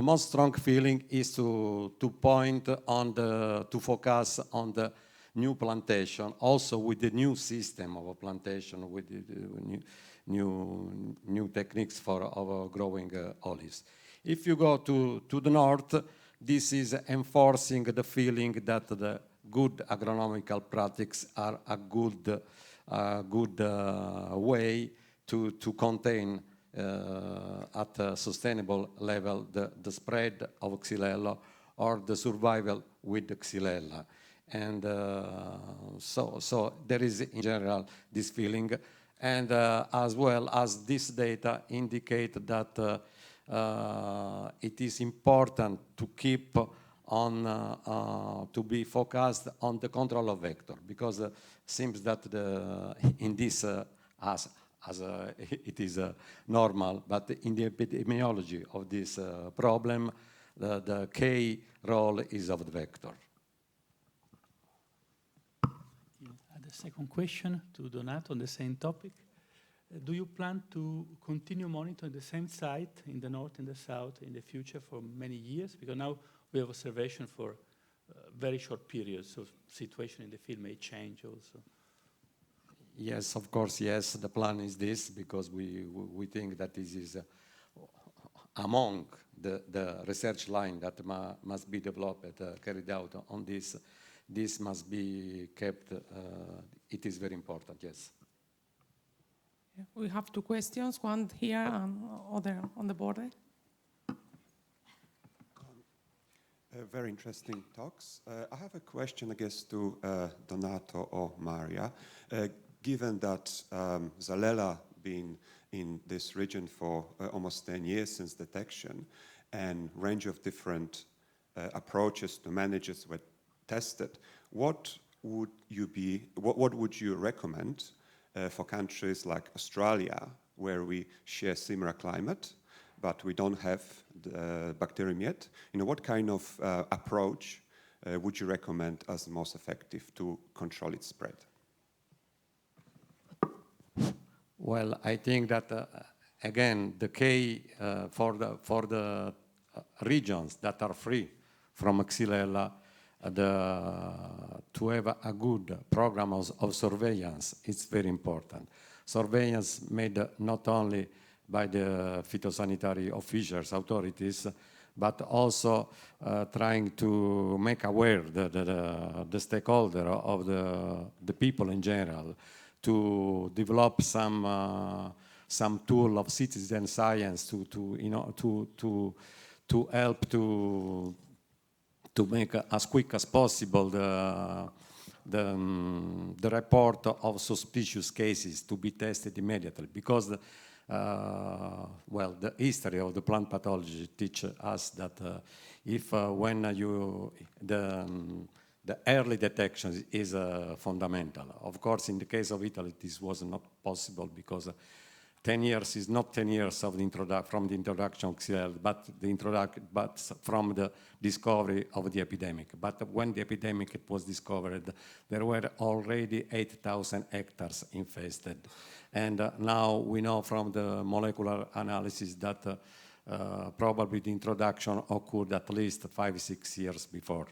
most strong feeling is to point on to focus on the new plantation, also with the new system of a plantation, with the new techniques for growing olives. If you go to the north, this is enforcing the feeling that the good agronomical practices are a good way to contain at a sustainable level the spread of Xylella, or the survival with the Xylella. And so there is in general this feeling, and as well as this data indicate that it is important to keep on to be focused on the control of vector, because it seems that in this as it is normal, but in the epidemiology of this problem, the key role is of the vector. The second question to Donato on the same topic. Do you plan to continue monitoring the same site in the north and the south in the future for many years? Because now we have observation for very short periods, so situation in the field may change also. Yes, of course, yes. The plan is this, because we think that this is among the research line that must be developed, carried out on this. This must be kept. It is very important, yes. Yeah, we have two questions, one here and other on the border. Very interesting talks. I have a question, I guess, to Donato or Maria. Given that Xylella been in this region for almost 10 years since detection, and range of different approaches to manage it were tested, what would you recommend for countries like Australia, where we share similar climate, but we don't have the bacterium yet? What kind of approach would you recommend as most effective to control its spread? Well, I think that again, the key for the regions that are free from Xylella, to have a good program of surveillance is very important. Surveillance made not only by the phytosanitary officials, authorities, but also trying to make aware the stakeholder of the people in general, to develop some tool of citizen science to help to make as quick as possible the report of suspicious cases to be tested immediately, because the history of the plant pathology teaches us that when the early detection is fundamental. Of course, in the case of Italy, this was not possible because 10 years is not 10 years of from the introduction of Xylella, but from the discovery of the epidemic. But when the epidemic was discovered, there were already 8,000 hectares infested. And now we know from the molecular analysis that probably the introduction occurred at least 5-6 years before.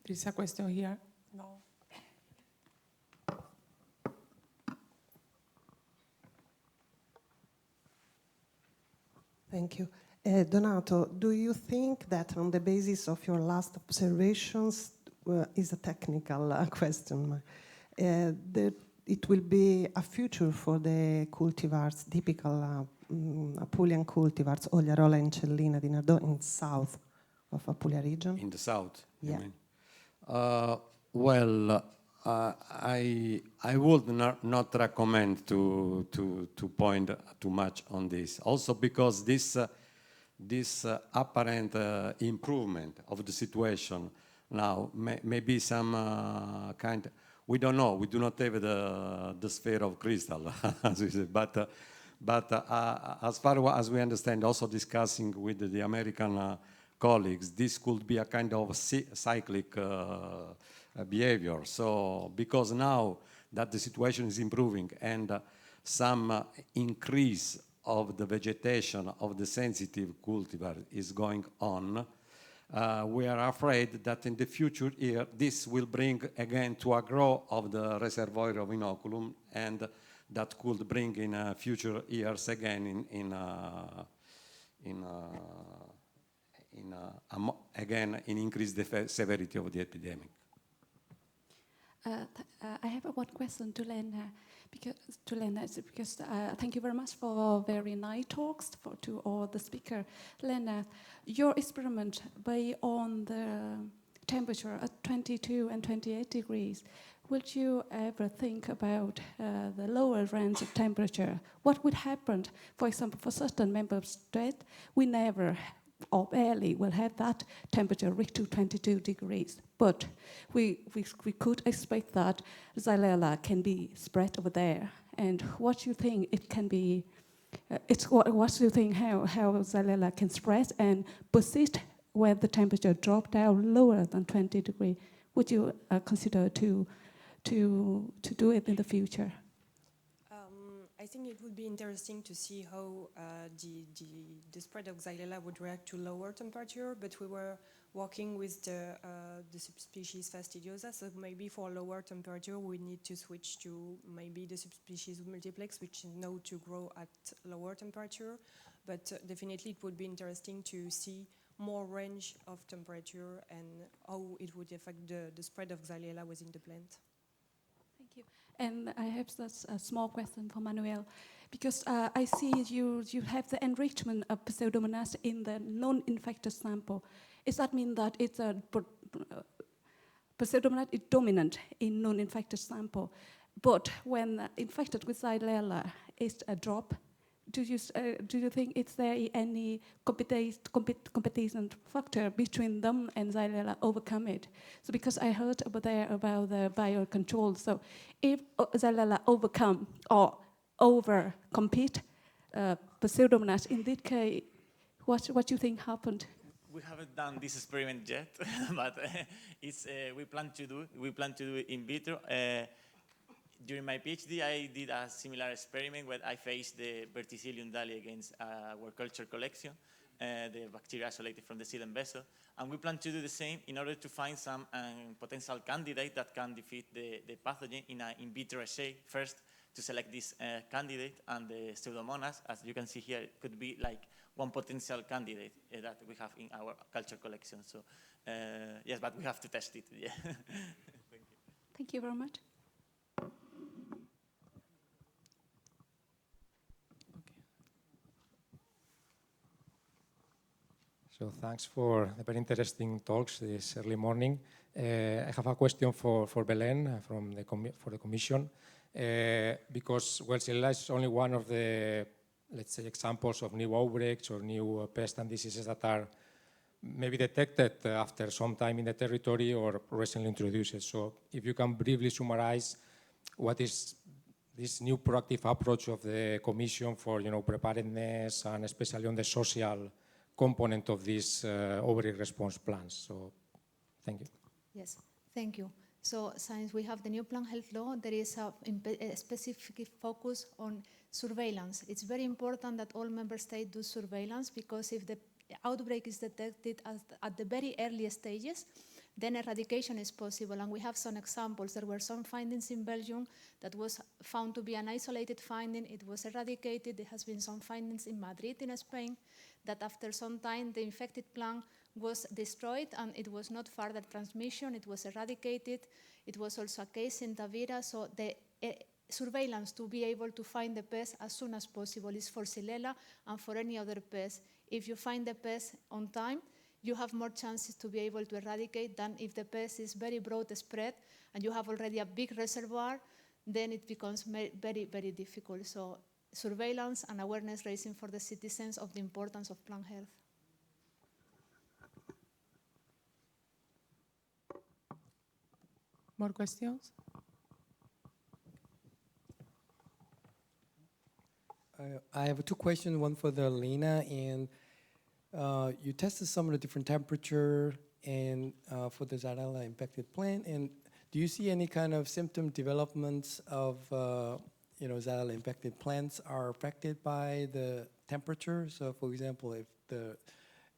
There is a question here. No. Thank you. Donato, do you think that on the basis of your last observations, is a technical question, that it will be a future for the cultivars, typical Apulian cultivars, Oliarola and Cellina di Nardò in south of Apulia region? In the south, yeah. You mean? I would not recommend to point too much on this. Also because this apparent improvement of the situation now may be some kind. We don't know. We do not have the sphere of crystal, as we say. But as far as we understand, also discussing with the American colleagues, this could be a kind of cyclic behavior. So because now that the situation is improving and some increase of the vegetation of the sensitive cultivar is going on, we are afraid that in the future year this will bring again to a growth of the reservoir of inoculum, and that could bring in future years again again increase the severity of the epidemic. I have one question to Lena, because thank you very much for very nice talks to all the speakers. Lena, your experiment based on the temperature at 22 and 28 degrees, would you ever think about the lower range of temperature? What would happen, for example, for certain member states, we never or barely will have that temperature reach to 22 degrees. But we could expect that Xylella can be spread over there. And what do you think it can be? What do you think how Xylella can spread and persist when the temperature drops down lower than 20 degrees? Would you consider to do it in the future? I think it would be interesting to see how the spread of Xylella would react to lower temperature, but we were working with the subspecies fastidiosa, so maybe for lower temperature we need to switch to maybe the subspecies multiplex, which is known to grow at lower temperature, but definitely it would be interesting to see more range of temperature and how it would affect the spread of Xylella within the plant. Thank you. And I have a small question for Manuel, Because I see you have the enrichment of Pseudomonas in the non-infected sample. Does that mean that it's Pseudomonas is dominant in non-infected sample, but when infected with Xylella, it's a drop? Do you think it's there any competition factor between them and Xylella overcome it? So because I heard about the biocontrol, so if Xylella overcome or over compete Pseudomonas, in this case, what do you think happened? We haven't done this experiment yet, but we plan to do it in vitro. During my PhD, I did a similar experiment where I faced the Verticillium dali against our culture collection, the bacteria isolated from the xylem vessel, and we plan to do the same in order to find some potential candidate that can defeat the pathogen in an in vitro assay first, to select this candidate, and the Pseudomonas, as you can see here, could be like one potential candidate that we have in our culture collection. So yes, but we have to test it. Yeah. Thank you. Thank you very much. So thanks for the very interesting talks this early morning. I have a question for Belén for the Commission, because Xylella is only one of the, let's say, examples of new outbreaks or new pests and diseases that are maybe detected after some time in the territory or recently introduced. So if you can briefly summarize what is this new proactive approach of the Commission for preparedness, and especially on the social component of these outbreak response plans. So thank you. Yes, thank you. So since we have the new plant health law, there is a specific focus on surveillance. It's very important that all member states do surveillance, because if the outbreak is detected at the very early stages, then eradication is possible. And we have some examples. There were some findings in Belgium that was found to be an isolated finding. It was eradicated. There has been some findings in Madrid in Spain that after some time the infected plant was destroyed and it was not further transmission. It was eradicated. It was also a case in Tavira. So the surveillance to be able to find the pest as soon as possible is for Xylella and for any other pest. If you find the pest on time, you have more chances to be able to eradicate than if the pest is very broad spread and you have already a big reservoir, then it becomes very, very difficult. So surveillance and awareness raising for the citizens of the importance of plant health. More questions? I have two questions, one for the Lena, and you tested some of the different temperature and for the Xylella infected plant, and do you see any kind of symptom developments of Xylella infected plants are affected by the temperature? So for example, if the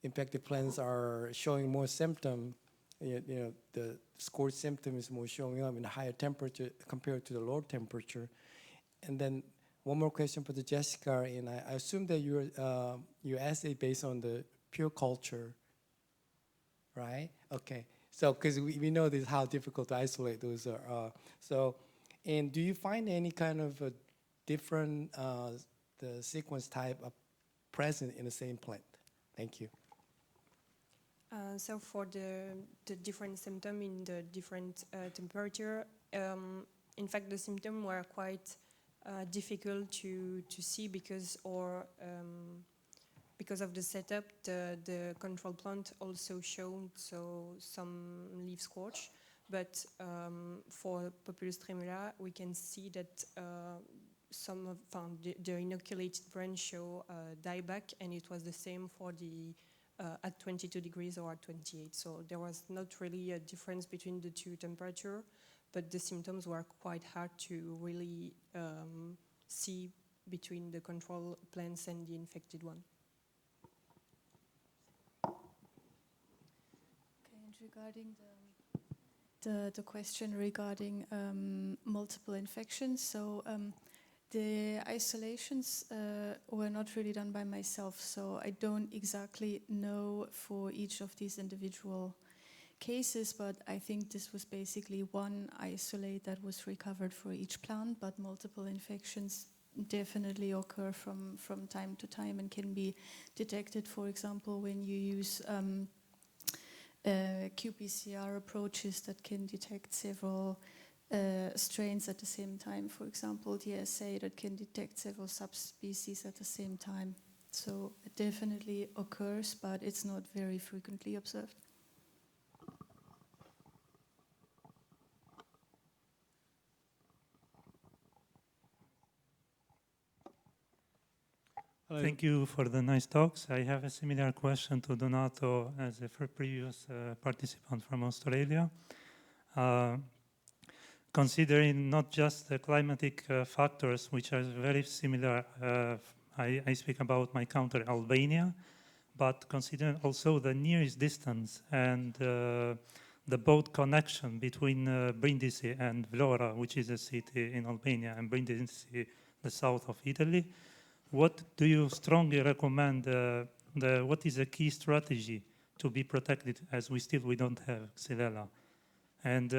infected plants are showing more symptom, the scored symptom is more showing up in a higher temperature compared to the lower temperature. And then one more question for the Jessica, and I assume that your assay based on the pure culture, right? Okay, so because we know this how difficult to isolate those are. So, and do you find any kind of a different the sequence type present in the same plant? Thank you. So for the different symptom in the different temperature, in fact the symptoms were quite difficult to see because of the setup. The control plant also showed some leaf scorch, but for Populus tremula we can see that some of the inoculated branch show dieback, and it was the same for the at 22 degrees or at 28. So there was not really a difference between the two temperature, but the symptoms were quite hard to really see between the control plants and the infected one. Okay, and regarding the question regarding multiple infections, so the isolations were not really done by myself, so I don't exactly know for each of these individual cases, but I think this was basically one isolate that was recovered for each plant, but multiple infections definitely occur from time to time and can be detected, for example, when you use qPCR approaches that can detect several strains at the same time. For example, DSA that can detect several subspecies at the same time. So it definitely occurs, but it's not very frequently observed. Thank you for the nice talks. I have a similar question to Donato as a previous participant from Australia. Considering not just the climatic factors, which are very similar, I speak about my country, Albania, but considering also the nearest distance and the boat connection between Brindisi and Vlora, which is a city in Albania, and Brindisi, the south of Italy, what do you strongly recommend? What is a key strategy to be protected, as we don't have Xylella? And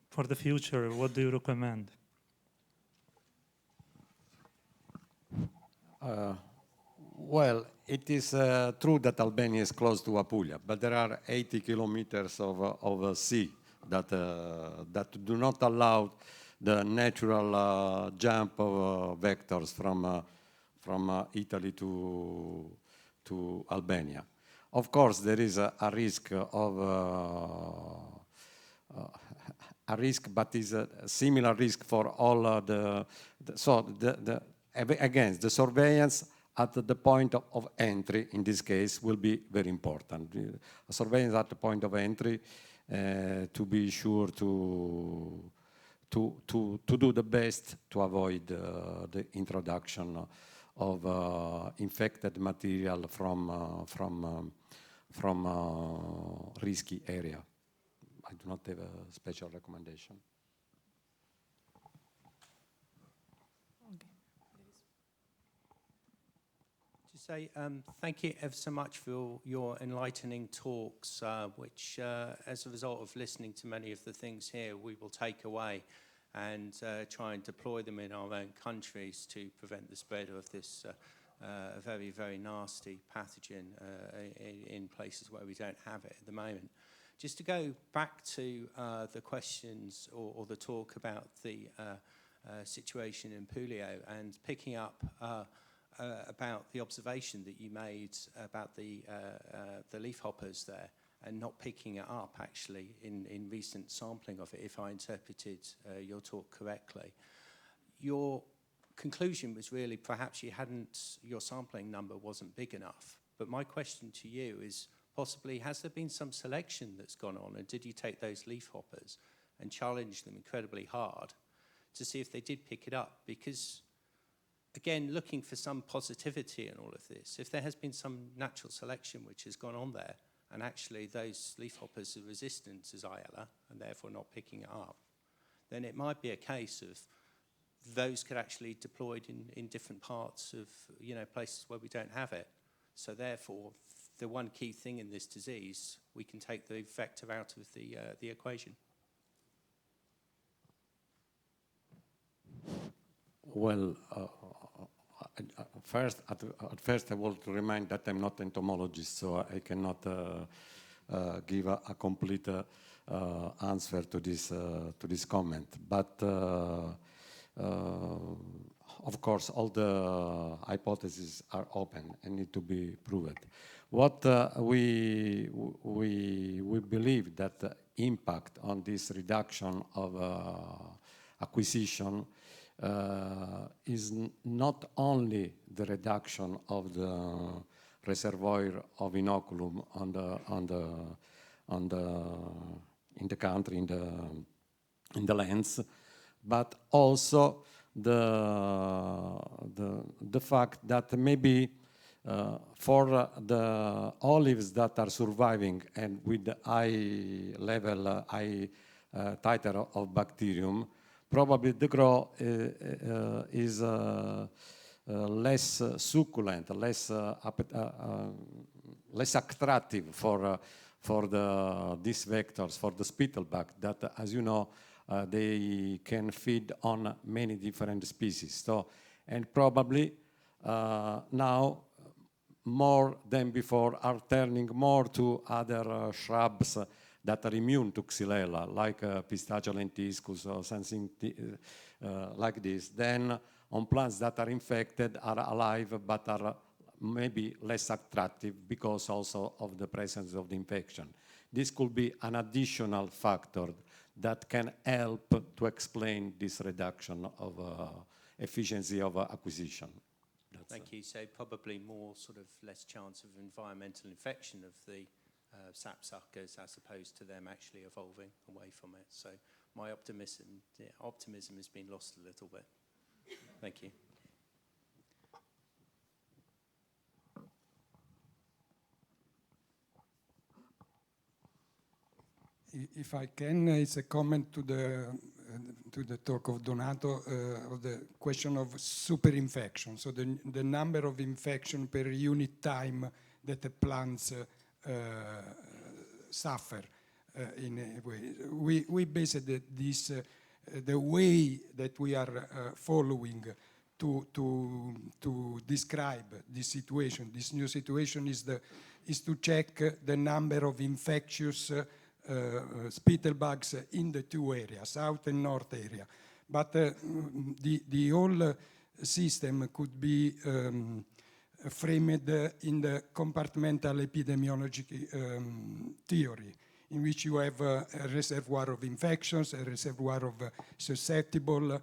for the future, what do you recommend? Well, it is true that Albania is close to Apulia, but there are 80 kilometers of sea that do not allow the natural jump of vectors from Italy to Albania. Of course, there is a risk of a risk, but is a similar risk for all again, the surveillance at the point of entry, in this case, will be very important. Surveillance at the point of entry to be sure to do the best to avoid the introduction of infected material from risky area. I do not have a special recommendation. To say thank you ever so much for your enlightening talks, which as a result of listening to many of the things here, we will take away and try and deploy them in our own countries to prevent the spread of this very, very nasty pathogen in places where we don't have it at the moment. Just to go back to the questions or the talk about the situation in Puglia, and picking up about the observation that you made about the leafhoppers there, and not picking it up actually in recent sampling of it, if I interpreted your talk correctly. Your conclusion was really perhaps your sampling number wasn't big enough. But my question to you is, possibly, has there been some selection that's gone on, and did you take those leafhoppers and challenge them incredibly hard to see if they did pick it up? Because, again, looking for some positivity in all of this, if there has been some natural selection which has gone on there, and actually those leafhoppers are resistant to Xylella and therefore not picking it up, then it might be a case of those could actually be deployed in different parts of places where we don't have it. So therefore, the one key thing in this disease, we can take the vector out of the equation. Well, at first I want to remind that I'm not an entomologist, so I cannot give a complete answer to this comment. But of course, all the hypotheses are open and need to be proved. What we believe that the impact on this reduction of acquisition is not only the reduction of the reservoir of inoculum in the country, in the lands, but also the fact that maybe for the olives that are surviving and with the high titer of bacterium, probably the growth is less succulent, less attractive for these vectors, for the spittlebug, that, as you know, they can feed on many different species. So and probably now more than before are turning more to other shrubs that are immune to Xylella, like pistachio lentiscus or something like this, than on plants that are infected, are alive, but are maybe less attractive because also of the presence of the infection. This could be an additional factor that can help to explain this reduction of efficiency of acquisition. Thank you. So probably more sort of less chance of environmental infection of the sapsuckers as opposed to them actually evolving away from it. So my optimism has been lost a little bit. Thank you. If I can, it's a comment to the talk of Donato of the question of superinfection. So the number of infection per unit time that the plants suffer in a way. We based this the way that we are following to describe this situation. This new situation is to check the number of infectious spittle bugs in the two areas, south and north area. But the whole system could be framed in the compartmental epidemiology theory, in which you have a reservoir of infections, a reservoir of susceptible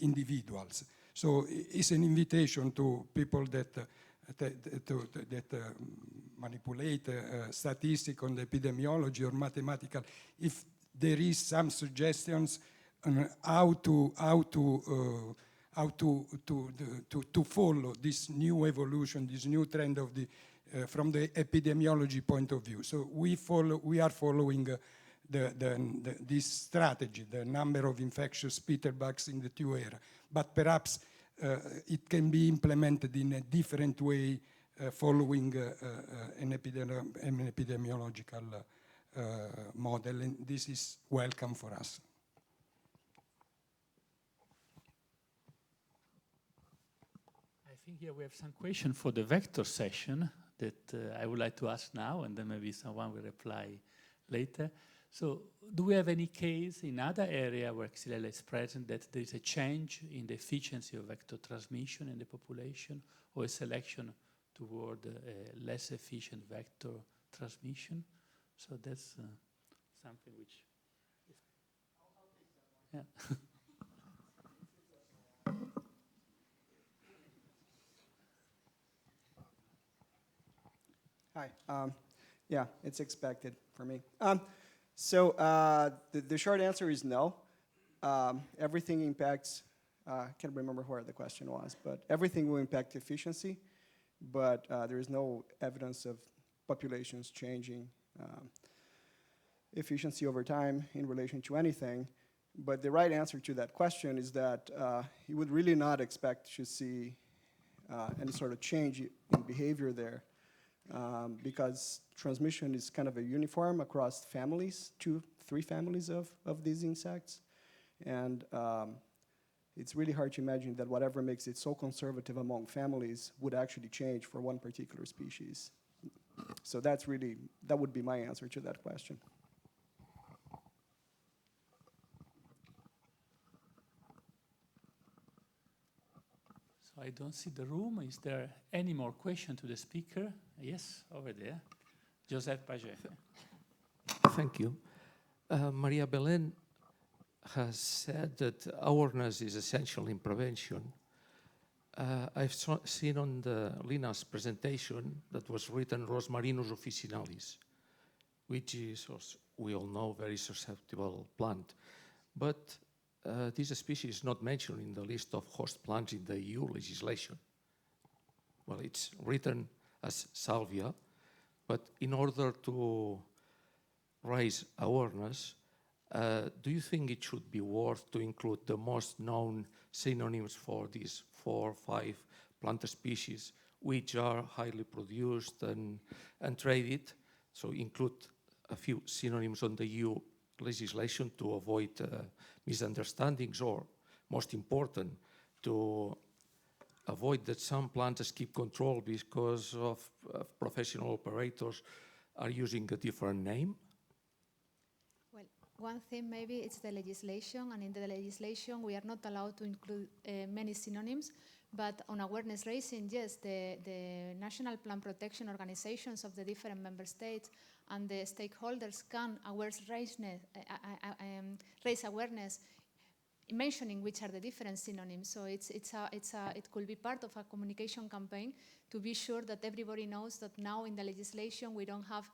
individuals. So it's an invitation to people that manipulate statistics on the epidemiology or mathematical, if there is some suggestions on how to follow this new evolution, this new trend of the from the epidemiology point of view. So we are following this strategy, the number of infectious spittle bugs in the two areas, but perhaps it can be implemented in a different way following an epidemiological model, and this is welcome for us. I think here we have some question for the vector session that I would like to ask now, and then maybe someone will reply later. So do we have any case in other area where Xylella is present that there is a change in the efficiency of vector transmission in the population, or a selection toward a less efficient vector transmission? So that's something which is... Yeah. Hi. Yeah, it's expected for me. So the short answer is no. Everything impacts, I can't remember where the question was, but everything will impact efficiency, but there is no evidence of populations changing efficiency over time in relation to anything. But the right answer to that question is that you would really not expect to see any sort of change in behavior there. Because transmission is kind of a uniform across families, 2-3 families of these insects. And it's really hard to imagine that whatever makes it so conservative among families would actually change for one particular species. So that would be my answer to that question. I don't see the room. Is there any more question to the speaker? Yes, over there. Joseph Paget. Thank you. Maria Belén has said that awareness is essential in prevention. I've seen on Lina's presentation that was written Rosmarinus officinalis, which is, as we all know, very susceptible plant. But this species is not mentioned in the list of host plants in the EU legislation. Well, it's written as salvia, but in order to raise awareness, do you think it should be worth to include the most known synonyms for these 4 or 5 plant species, which are highly produced and traded? So include a few synonyms on the EU legislation to avoid misunderstandings, or most important, to avoid that some planters keep control because of professional operators are using a different name? Well, one thing maybe it's the legislation, and in the legislation we are not allowed to include many synonyms, but on awareness raising, yes, the national plant protection organizations of the different member states and the stakeholders can raise awareness mentioning which are the different synonyms. So it could be part of a communication campaign to be sure that everybody knows that now in the legislation we don't have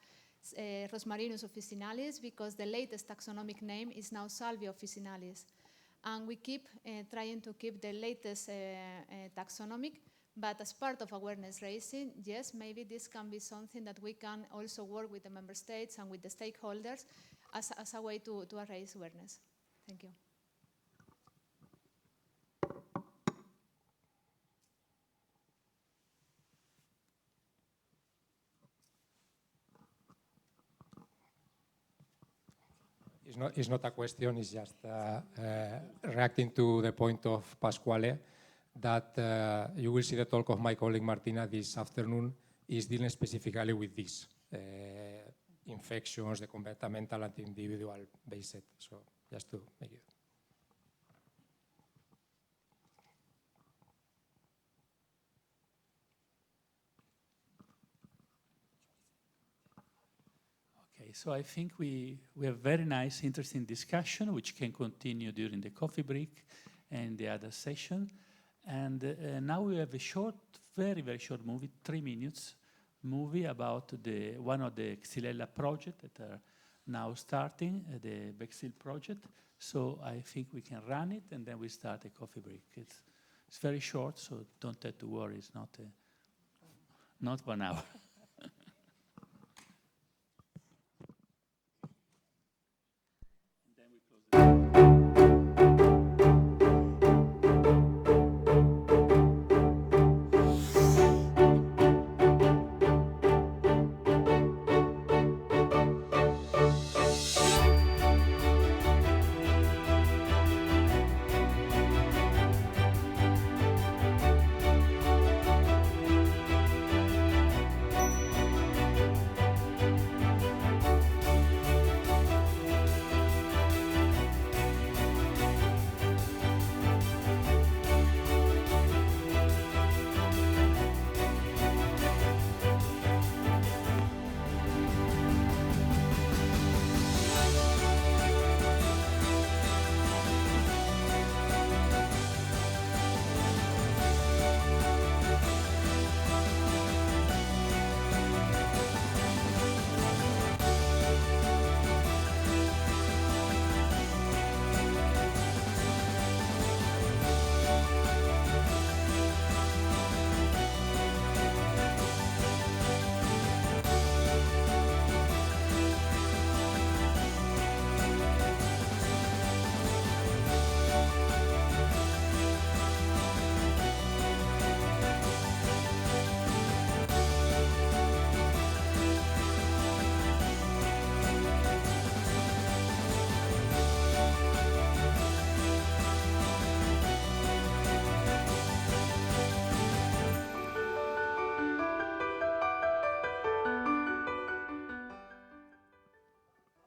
Rosmarinus officinalis because the latest taxonomic name is now Salvia officinalis. And we keep trying to keep the latest taxonomic, but as part of awareness raising, yes, maybe this can be something that we can also work with the member states and with the stakeholders as a way to raise awareness. Thank you. It's not a question, it's just reacting to the point of Pasquale, that you will see the talk of my colleague Martina this afternoon is dealing specifically with this, infections, the comportamental and individual based. So just to make it. So I think we have very nice, interesting discussion, which can continue during the coffee break and the other session. And now we have a short, very, very short movie, 3 minutes movie about one of the Xylella project that are now starting, the Bexil project. So I think we can run it and then we start a coffee break. It's very short, so don't have to worry, it's not 1 hour.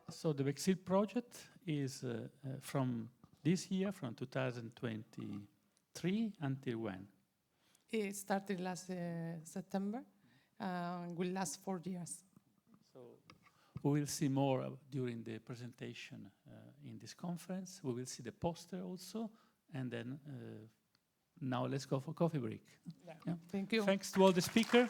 So the Bexil project is from this year, from 2023 until when? It started last September, will last 4 years. So we will see more during the presentation in this conference. We will see the poster also, and then now let's go for coffee break. Yeah. Thank you. Thanks to all the speakers.